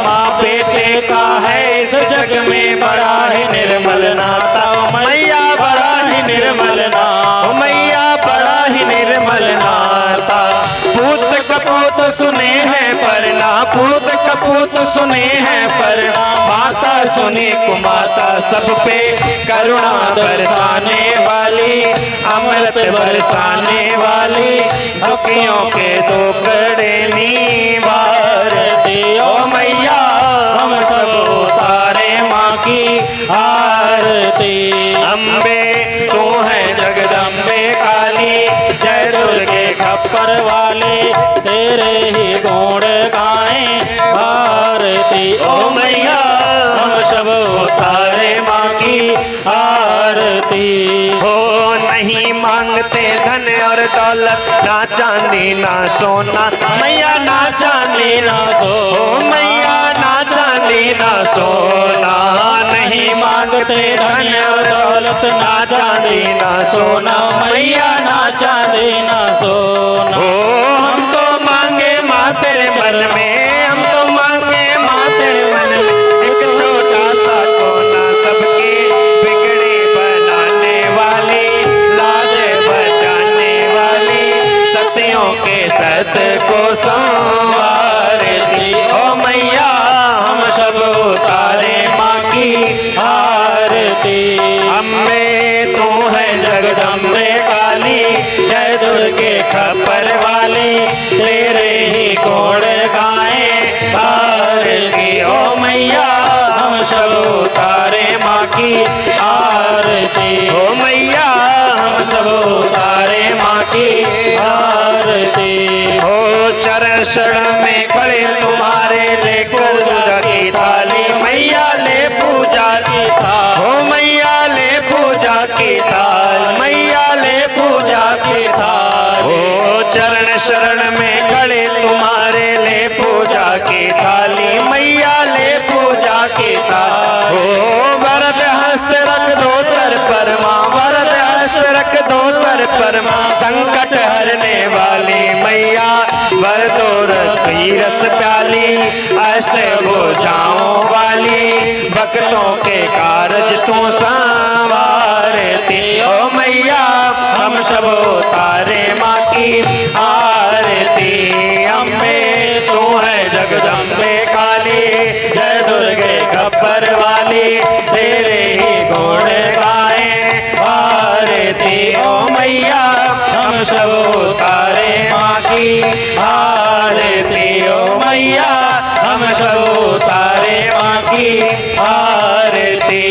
माँ बेटे का है इस जग में बड़ा ही निर्मल नाता, मैया बड़ा ही निर्मल नाता, मैया बड़ा ही निर्मल नाता। पूत कपूत सुने हैं परना, पूत कपूत सुने हैं परना, माता सुनी कुमाता, सब पे करुणा बरसाने वाली, अमृत बरसाने वाली, दुखियों के दुखड़े निवारती ओ मैया, हम सब उतारे माँ की आरती। अम्बे तू है जगदम्बे काली, जय दुर्गे खप्पर वाले, तेरे ही गुण गाए आरती ओ मैया, हम सब उतारे माँ की आरती। हो नहीं मांगते धन और दौलत, ना चांदी ना सोना, मैया ना चांदी ना सोना, मैया ना चांदी ना सोना। नहीं मांगते धन और दौलत, ना चांदी ना सोना, मैया ना चांदी ना सोना। हो हम तो मांगे माँ तेरे मन में, हम तो मांगे माँ तेरे मन में, एक छोटा सा कोना, सबके बिगड़े बनाने वाली, लाज बचाने वाली, सतियों के सत को संवार आरती ओ मैया हम सब उतारे माँ की आरती। अम्बे तू है जगदम्बे काली, जय दुर्गे खप्पर वाली, तेरे ही गुण गाए आरती ओ मैया हम सब उतारे माँ की आरती। ओ मैया हम सब उतारे माँ की आरती। हो चरण शरण में खड़े तुम्हारे लेकर पूजा की थाली, मैया ले पूजा की थाल। हो मैया ले पूजा की थाल, मैया ले पूजा की थाल। हो चरण शरण में खड़े तुम्हारे ले पूजा की थाली, मैया ले पूजा की थाल। हो वरद हस्त रख दो सर पर माँ, वरद हस्त रख दो सर पर माँ, संकट हरने वाली मैया वर दो रखी रस प्याली, अष्ट भुजाओं वाली भक्तों के कारज तू संवारती। ओ मैया हम सब उतारे माँ की आरती। अम्बे तू है जगदम्बे काली, जय दुर्गे खप्पर वाली, तेरे ही गुण गाए आरती। ओ मैया हम सब उतारे माँ की आरती। ओ मैया हम सब उतारे माँ की आरती।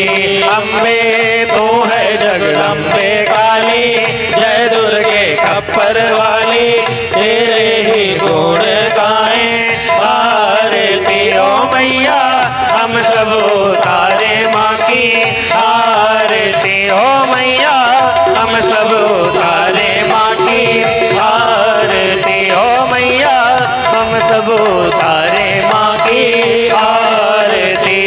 अम्बे तू है जगदम्बे काली, जय दुर्गे खप्पर वाली, तेरे ही गुण गाए आरती। ओ मैया हम सब उतारे माँ की आरती। ओ मैया हम सब उतारे माँ की आरती। ओ मैया हम सब उतारे माँ की आरती।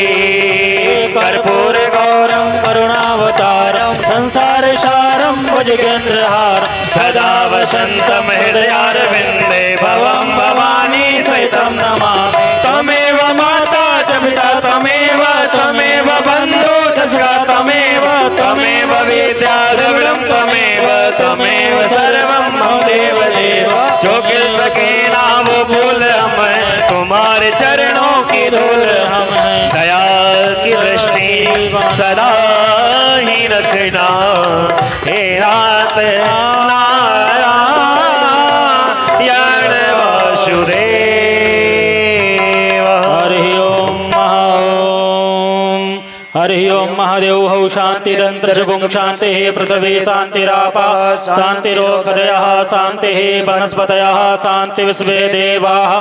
कर्पूर गौरम करुणावतारम संसार सारम भुजगेन्द्रहार, सदा वसंतम हृदयारविंदे भवम भवानी सहितं नमामि। त्वमेव माता च पिता त्वमेव, त्वमेव बन्धु सखा त्वमेव, त्वमेव विद्या द्रविणं त्वमेव, त्वमेव सर्वं मम देव देव। जो गिर सके ना वो भूल हम, तुम्हारे चरणों की धूल हम। दया की दृष्टि सदा ही रखना, हे नाथ नारायण वासुदेव। हरि ओम हरि ओम महादेव हौ शांतिरंतरिक्षं शांति पृथ्वी शांतिरापा शांतिरोषधयः शांति वनस्पतयः शांति विश्वे देवाः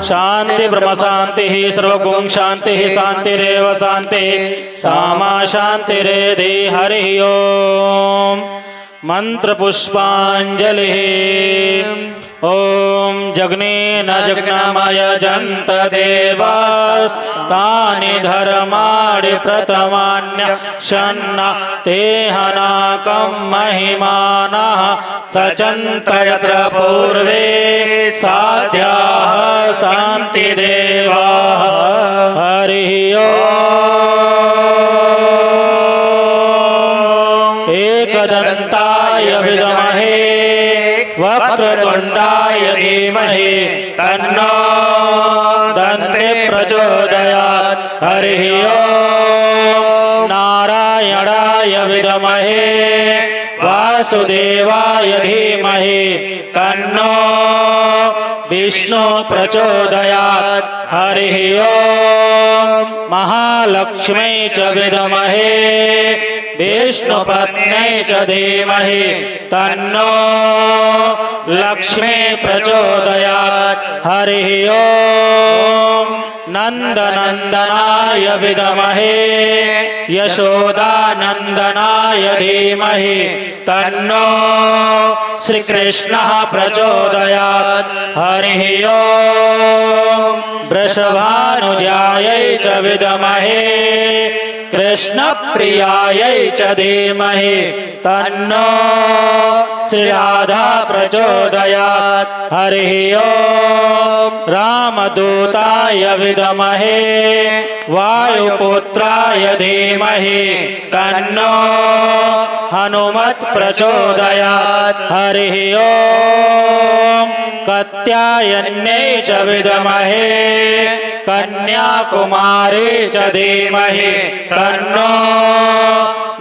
शांति ब्रह्म शांति सर्वगुण शांति शांतिरेव शांति सामा शांतिरेधि। हरि ओम मंत्र पुष्पांजलि। ओम जग्नेन जग्नमय जन्त देवास्तानि धर्माणि प्रथमान्य शन्न तेहनाकं महिमानः सचन्त यत्र पूर्वे साध्याः शान्ति देवाः। हरि ओम एकदन्ताय विद्महे वक्रतुण्डाय धीमहि तन्नो दन्ते प्रचोदयात्। हरि ओम नारायणाय विद्महे वासुदेवाय धीमहि तन्नो विष्णु प्रचोदयात्। हरि ओम महालक्ष्मी च विद्महे विष्णुपत्न्यै च धीमहि तन्नो लक्ष्मी प्रचोदयात्। हरि ओम नंदनंदनाय विद्महे यशोदानंदनाय धीमहि तन्नो श्रीकृष्णः प्रचोदयात्। हरि ओम वृषभानुजायै च विद्महे कृष्णप्रियायै च धीमहि तन्नो श्रीराधा प्रचोदयात्। हरि ओम रामदूताय विद्महे वायुपुत्राय धीमहि तन्नो हनुमत् प्रचोदयात् हरिः ओम कात्यायन्यै च विद्महे कन्याकुमारी च धीमहि तन्नो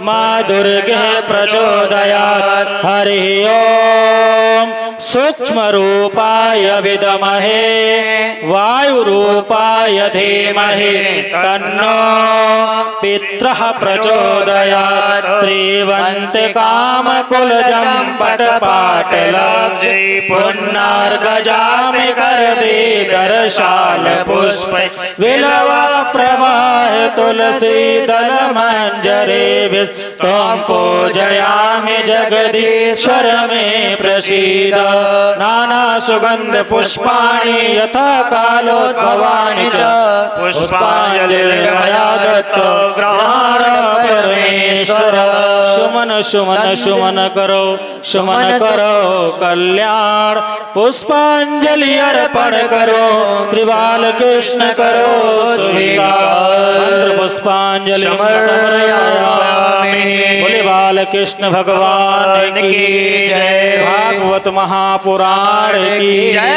माँ दुर्गे प्रचोदयात् हरिः ओम सूक्ष्म रूपाय विद्महे वायुरूपाय धीमहि तन्नो पितरः प्रचोदयात् श्रीवन्ते कामकुलजं पटपाटलब्धे पुण्डार्घजामि करदीधरशालपुष्पै विलवप्रवाह तुलसीदलमञ्जरे त्वं पूजयामि जगदीश्वर मे प्रसीद नाना सुगंध पुष्पाणि यथा कालोद्भवानि च पुष्पाञ्जलिर्मया दत्तो गृहाण परमेश्वर सुमन सुमन सुमन करो कल्याण पुष्पांजलि अर्पण करो श्री बालकृष्ण करो स्वीकार मंत्र पुष्पांजलि समर्पयामि बोले बालकृष्ण भगवान की जय भागवत महापुराण की जय।